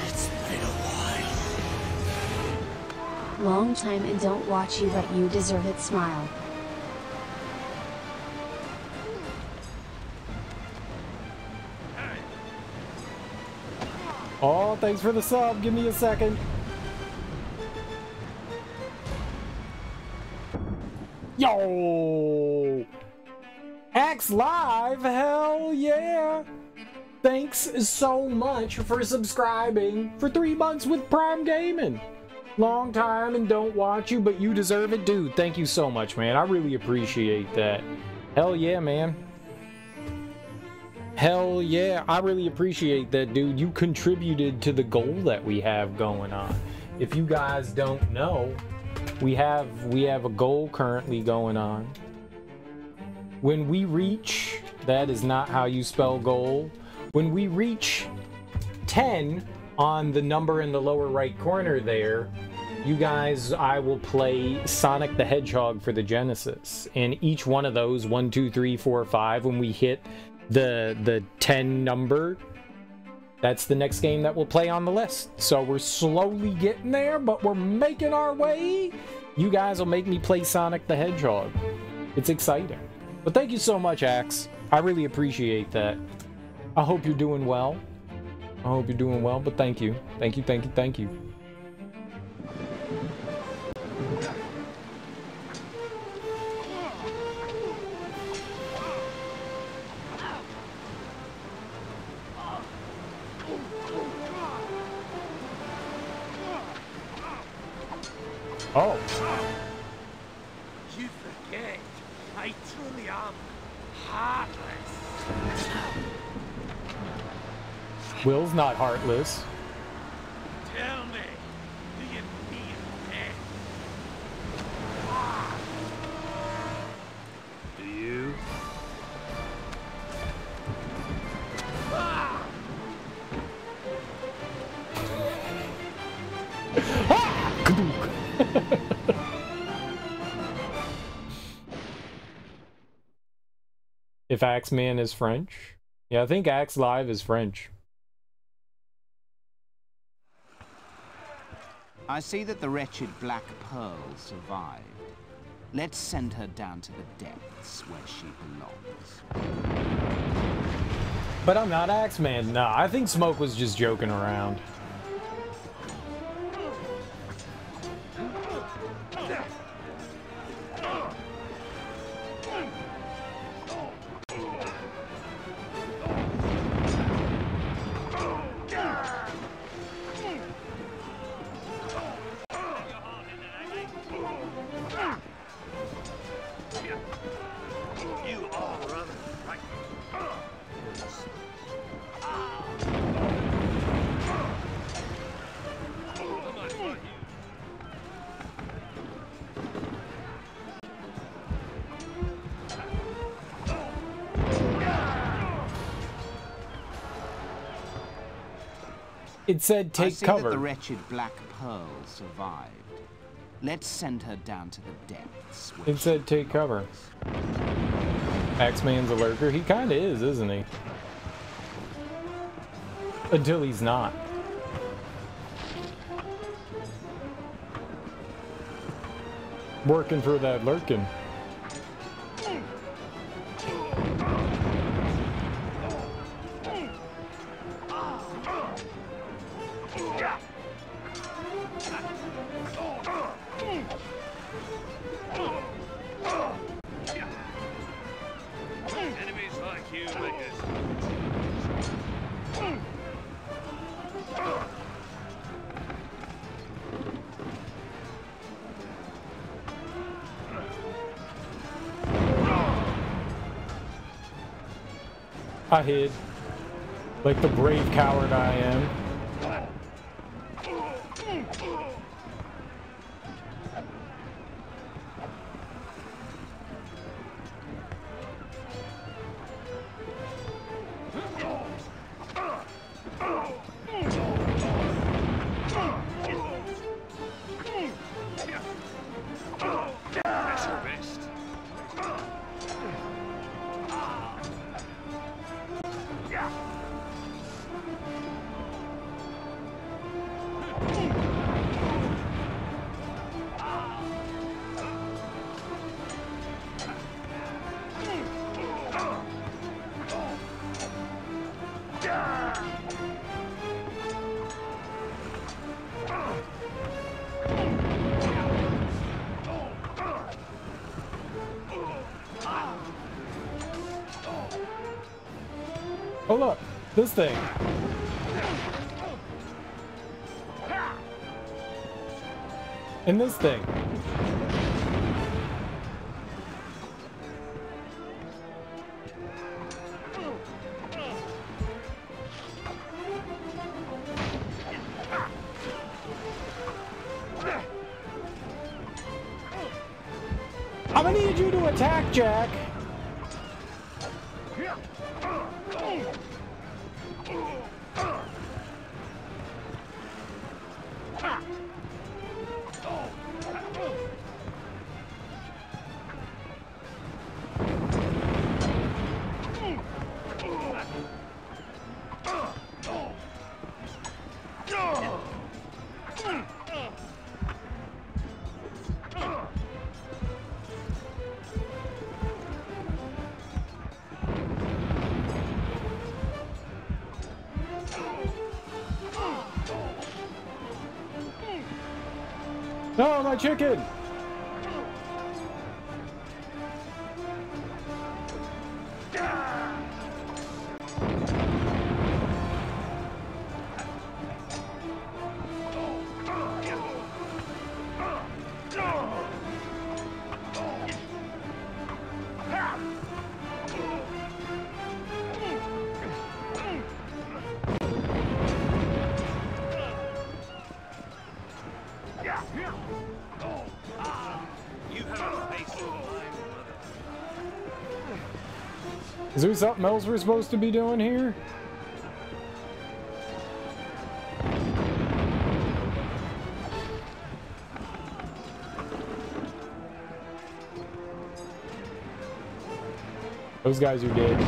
It's been a while. Long time and don't watch you, but you deserve it. Smile. Oh, thanks for the sub. Give me a second. Yo! Axe Live, hell yeah! Thanks so much for subscribing for 3 months with Prime Gaming. Long time and don't watch you, but you deserve it. Dude, thank you so much, man. I really appreciate that. Hell yeah, man. Hell yeah, I really appreciate that, dude. You contributed to the goal that we have going on. If you guys don't know, we have a goal currently going on. When we reach, that is not how you spell goal. When we reach 10 on the number in the lower right corner there, you guys, I will play Sonic the Hedgehog for the Genesis. And each one of those, 1, 2, 3, 4, 5, when we hit the 10 number, that's the next game that we'll play on the list. So we're slowly getting there, but we're making our way. You guys will make me play Sonic the Hedgehog. It's exciting. But thank you so much, Axe. I really appreciate that. I hope you're doing well. I hope you're doing well, but thank you. Thank you, thank you, thank you. Oh. You forget, I truly am heartless. Will's not heartless. Tell me, do you feel death? Do you? If Axeman is French? Yeah, I think Axe Live is French. I see that the wretched Black Pearl survived. Let's send her down to the depths where she belongs. But I'm not Axeman. No, I think Smoke was just joking around. It said take I see cover. That the wretched Black Pearl survived. Let's send her down to the depths. It said take cover. Axeman's a lurker. He kind of is, isn't he? Until he's not. Working for that lurking. Enemies like you make us. I hid. Like the brave coward I am. That's your best. Oh look, this thing. And this thing. I'm gonna need you to attack, Jack. No, my chicken! Is there something else we're supposed to be doing here? Those guys are dead.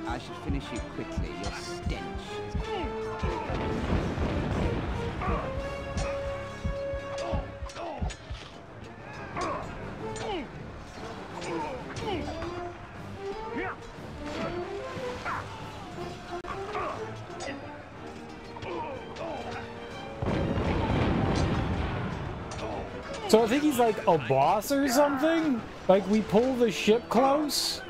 I should finish you quickly. Your stench is... So I think he's like a boss or something? Like we pull the ship close?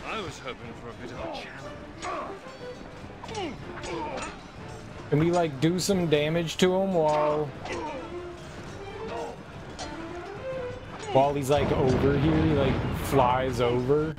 I was hoping for a bit of a challenge. Can we like do some damage to him while he's like over here, he like flies over?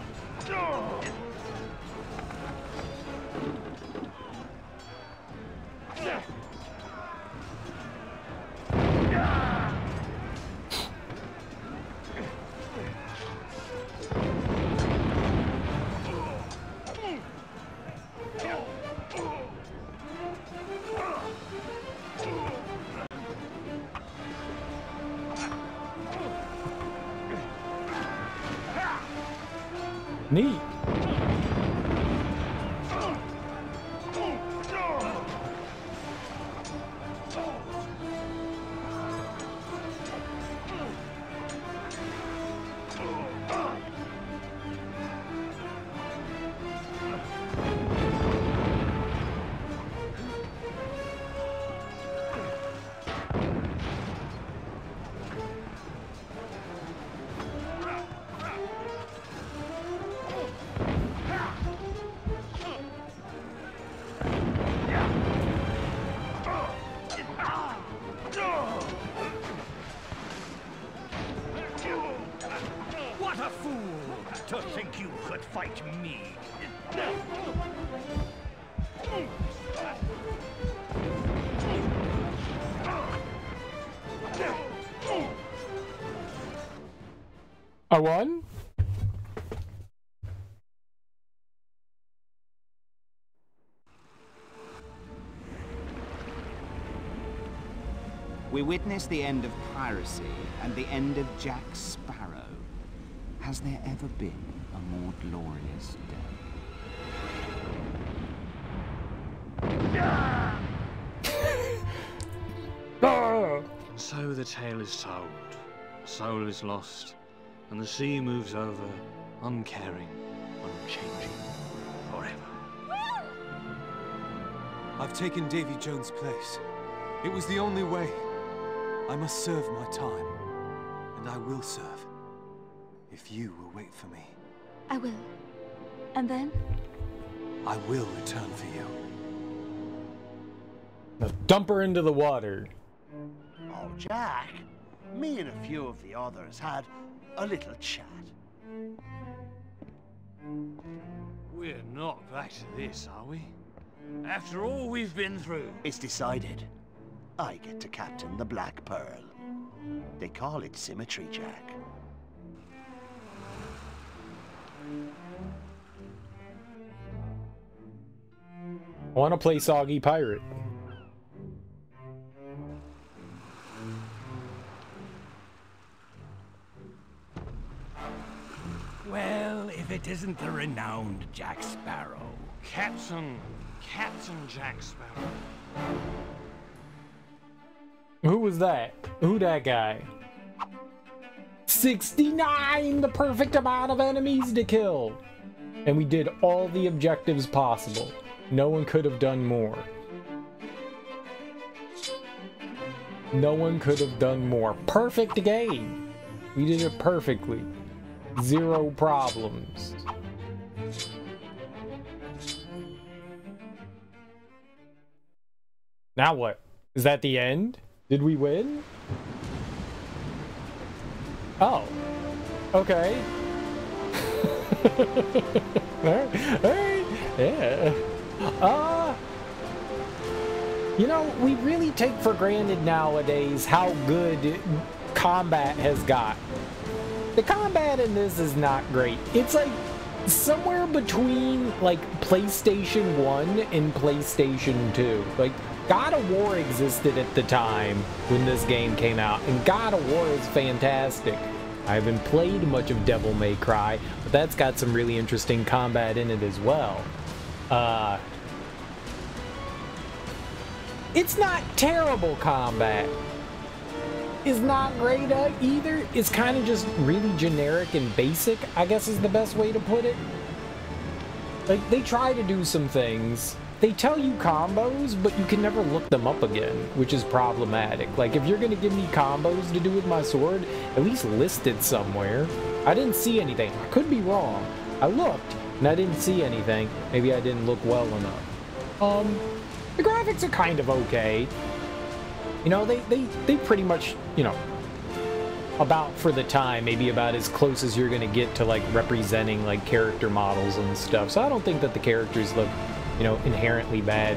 Neat. What a fool to think you could fight me. I won? We witness the end of piracy and the end of Jack Sparrow. Has there ever been a more glorious day? So the tale is told, soul is lost, and the sea moves over, uncaring, unchanging, forever. I've taken Davy Jones' place. It was the only way. I must serve my time, and I will serve. If you will wait for me. I will. And then? I will return for you. Now dump her into the water. Oh, Jack. Me and a few of the others had a little chat. We're not back to this, are we? After all we've been through. It's decided. I get to captain the Black Pearl. They call it symmetry, Jack. I want to play Soggy Pirate. Well, if it isn't the renowned Jack Sparrow. Captain Jack Sparrow. Who was that? Who that guy? 69! The perfect amount of enemies to kill! And we did all the objectives possible. No one could have done more. No one could have done more. Perfect game! We did it perfectly. Zero problems. Now what? Is that the end? Did we win? Oh. Okay. Alright. Yeah. You know, we really take for granted nowadays how good combat has got. The combat in this is not great. It's like somewhere between like PlayStation 1 and PlayStation 2. Like God of War existed at the time when this game came out, and God of War is fantastic. I haven't played much of Devil May Cry, but that's got some really interesting combat in it as well. It's not terrible combat. It's not great either. It's kind of just really generic and basic, I guess is the best way to put it. Like, they try to do some things. They tell you combos, but you can never look them up again, which is problematic. Like, if you're going to give me combos to do with my sword, at least list it somewhere. I didn't see anything. I could be wrong. I looked, and I didn't see anything. Maybe I didn't look well enough. The graphics are kind of okay. You know, they pretty much, you know, about for the time, maybe about as close as you're going to get to, like, representing, like, character models and stuff. So I don't think that the characters look, you know, inherently bad.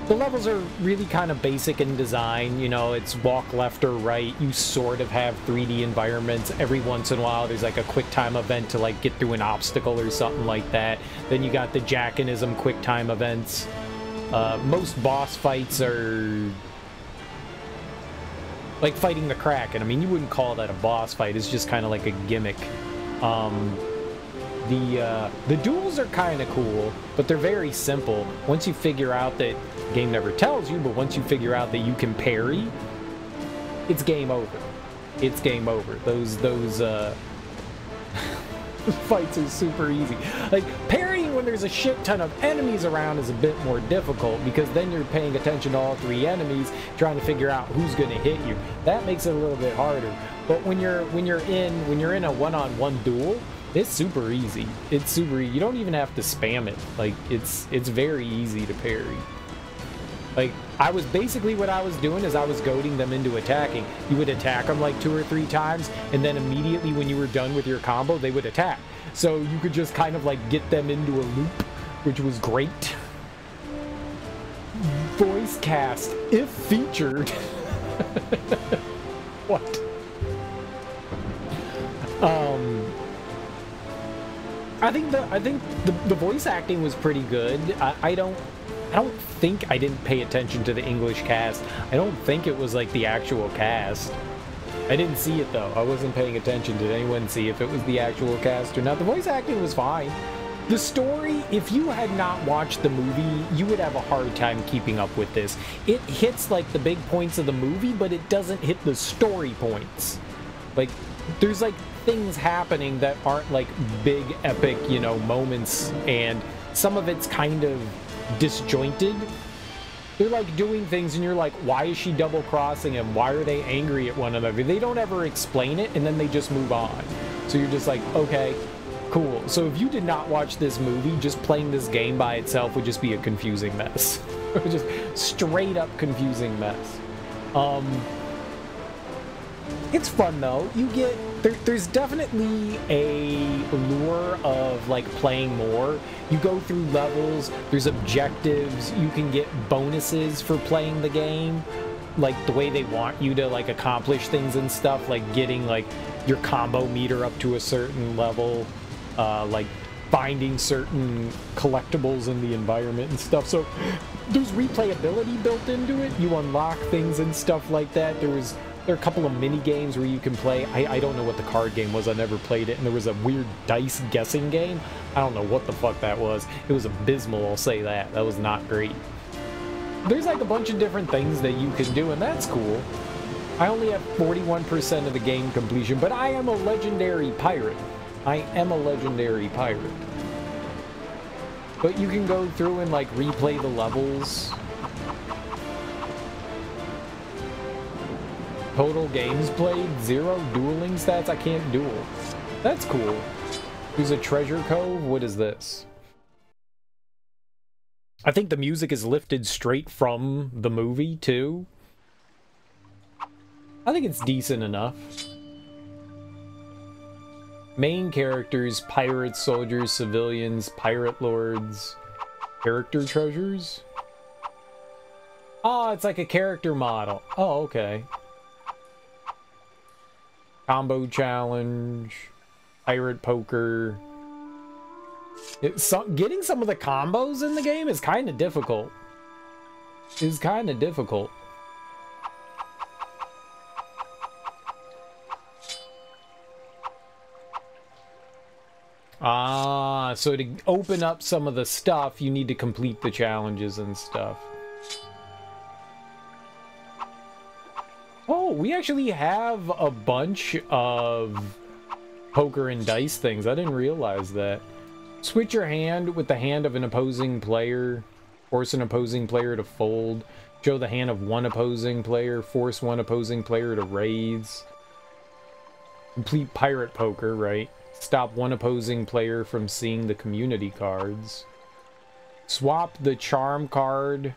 The levels are really kind of basic in design. You know, it's walk left or right. You sort of have 3D environments. Every once in a while, there's like a quick time event to like get through an obstacle or something like that. Then you got the Jackanism quick time events. Most boss fights are like fighting the Kraken. I mean, you wouldn't call that a boss fight. It's just kind of like a gimmick. The duels are kind of cool, but they're very simple. Once you figure out that, the game never tells you, but once you figure out that you can parry, it's game over. It's game over. Those fights are super easy. Like, parrying when there's a shit ton of enemies around is a bit more difficult, because then you're paying attention to all three enemies, trying to figure out who's going to hit you. That makes it a little bit harder. But when you're in a one-on-one duel, it's super easy. It's super easy. You don't even have to spam it. Like, it's very easy to parry. Like, what I was doing is I was goading them into attacking. You would attack them like 2 or 3 times, and then immediately when you were done with your combo, they would attack. So you could just kind of like get them into a loop, which was great. Voice cast, if featured. What? I think the voice acting was pretty good. I don't think I didn't pay attention to the English cast. I don't think it was like the actual cast. I didn't see it though. I wasn't paying attention. Did anyone see if it was the actual cast or not? The voice acting was fine. The story, if you had not watched the movie, you would have a hard time keeping up with this. It hits like the big points of the movie, but it doesn't hit the story points. Like, there's like things happening that aren't like big epic, you know, moments, and some of it's kind of disjointed. They're like doing things and you're like, why is she double crossing him? Why are they angry at one another? They don't ever explain it, and then they just move on. So you're just like, okay, cool. So if you did not watch this movie, just playing this game by itself would just be a confusing mess. Just straight up confusing mess. It's fun though. You get there's definitely a lure of like playing more. You go through levels, there's objectives, you can get bonuses for playing the game, like the way they want you to like accomplish things and stuff, like getting like your combo meter up to a certain level, like finding certain collectibles in the environment and stuff. So there's replayability built into it. You unlock things and stuff like that. There are a couple of mini games where you can play. I don't know what the card game was. I never played it. And there was a weird dice guessing game. I don't know what the fuck that was. It was abysmal, I'll say that. That was not great. There's like a bunch of different things that you can do, and that's cool. I only have 41% of the game completion, but I am a legendary pirate. I am a legendary pirate. But you can go through and like replay the levels. Total games played, 0 dueling stats. I can't duel. That's cool. There's a treasure cove. What is this? I think the music is lifted straight from the movie too. I think it's decent enough. Main characters, pirates, soldiers, civilians, pirate lords, character treasures. Oh, it's like a character model. Oh, okay. Combo challenge, pirate poker. Getting some of the combos in the game is kind of difficult. Ah, so to open up some of the stuff, you need to complete the challenges and stuff. Oh, we actually have a bunch of poker and dice things. I didn't realize that. Switch your hand with the hand of an opposing player. Force an opposing player to fold. Show the hand of one opposing player. Force one opposing player to raise. Complete pirate poker, right? Stop one opposing player from seeing the community cards. Swap the charm card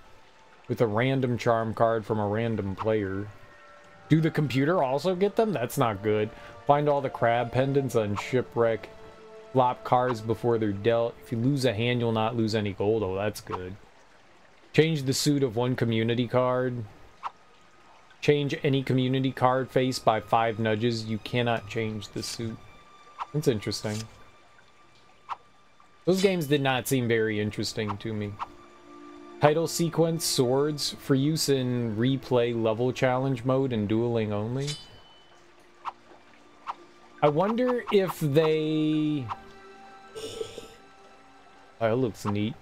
with a random charm card from a random player. Do the computer also get them? That's not good. Find all the crab pendants on shipwreck. Flop cards before they're dealt. If you lose a hand, you'll not lose any gold. Oh, that's good. Change the suit of one community card. Change any community card face by 5 nudges. You cannot change the suit. That's interesting. Those games did not seem very interesting to me. Title sequence, swords, for use in replay level challenge mode and dueling only. I wonder if they... Oh, that looks neat.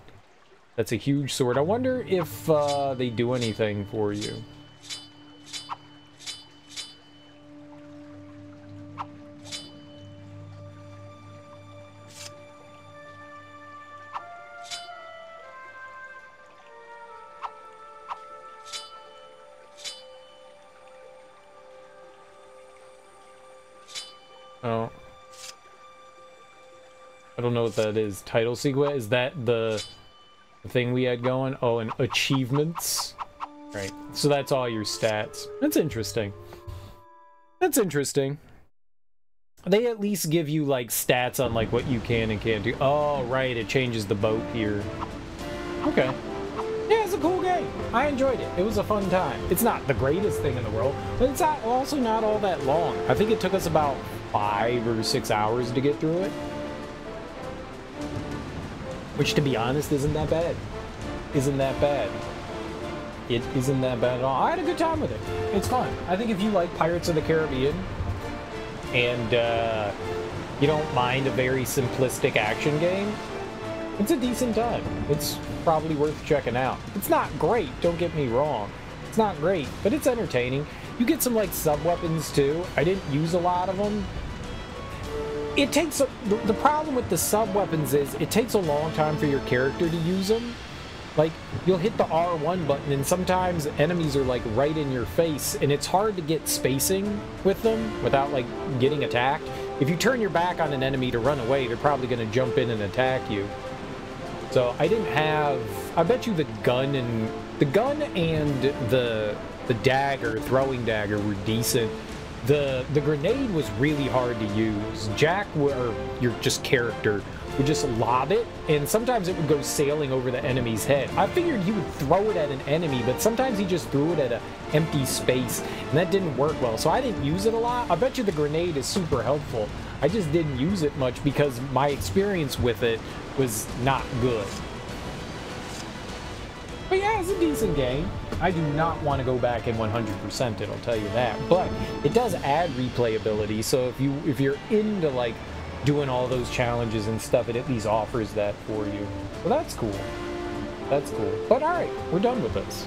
That's a huge sword. I wonder if they do anything for you. Oh. I don't know what that is. Title sequence? Is that the thing we had going? Oh, and achievements? Right. So that's all your stats. That's interesting. That's interesting. They at least give you, like, stats on, like, what you can and can't do. Oh, right. It changes the boat here. Okay. Yeah, it's a cool game. I enjoyed it. It was a fun time. It's not the greatest thing in the world, but it's also not all that long. I think it took us about 5 or 6 hours to get through it. Which, to be honest, isn't that bad. Isn't that bad. It isn't that bad at all. I had a good time with it. It's fun. I think if you like Pirates of the Caribbean and you don't mind a very simplistic action game, it's a decent time. It's probably worth checking out. It's not great, don't get me wrong. It's not great, but it's entertaining. You get some, like, sub-weapons, too. I didn't use a lot of them. It takes the problem with the sub-weapons is it takes a long time for your character to use them. Like, you'll hit the R1 button and sometimes enemies are, like, right in your face and it's hard to get spacing with them without, like, getting attacked. If you turn your back on an enemy to run away, they're probably going to jump in and attack you. So I didn't have... I bet you the gun and the dagger, throwing dagger, were decent. The grenade was really hard to use. Jack, or your just character, would just lob it, and sometimes it would go sailing over the enemy's head. I figured he would throw it at an enemy, but sometimes he just threw it at an empty space, and that didn't work well, so I didn't use it a lot. I bet you the grenade is super helpful. I just didn't use it much because my experience with it was not good. But yeah, it's a decent game. I do not want to go back and 100% it, I'll tell you that. But it does add replayability, so if you're into, like, doing all those challenges and stuff, it at least offers that for you. So that's cool. That's cool. But alright, we're done with this.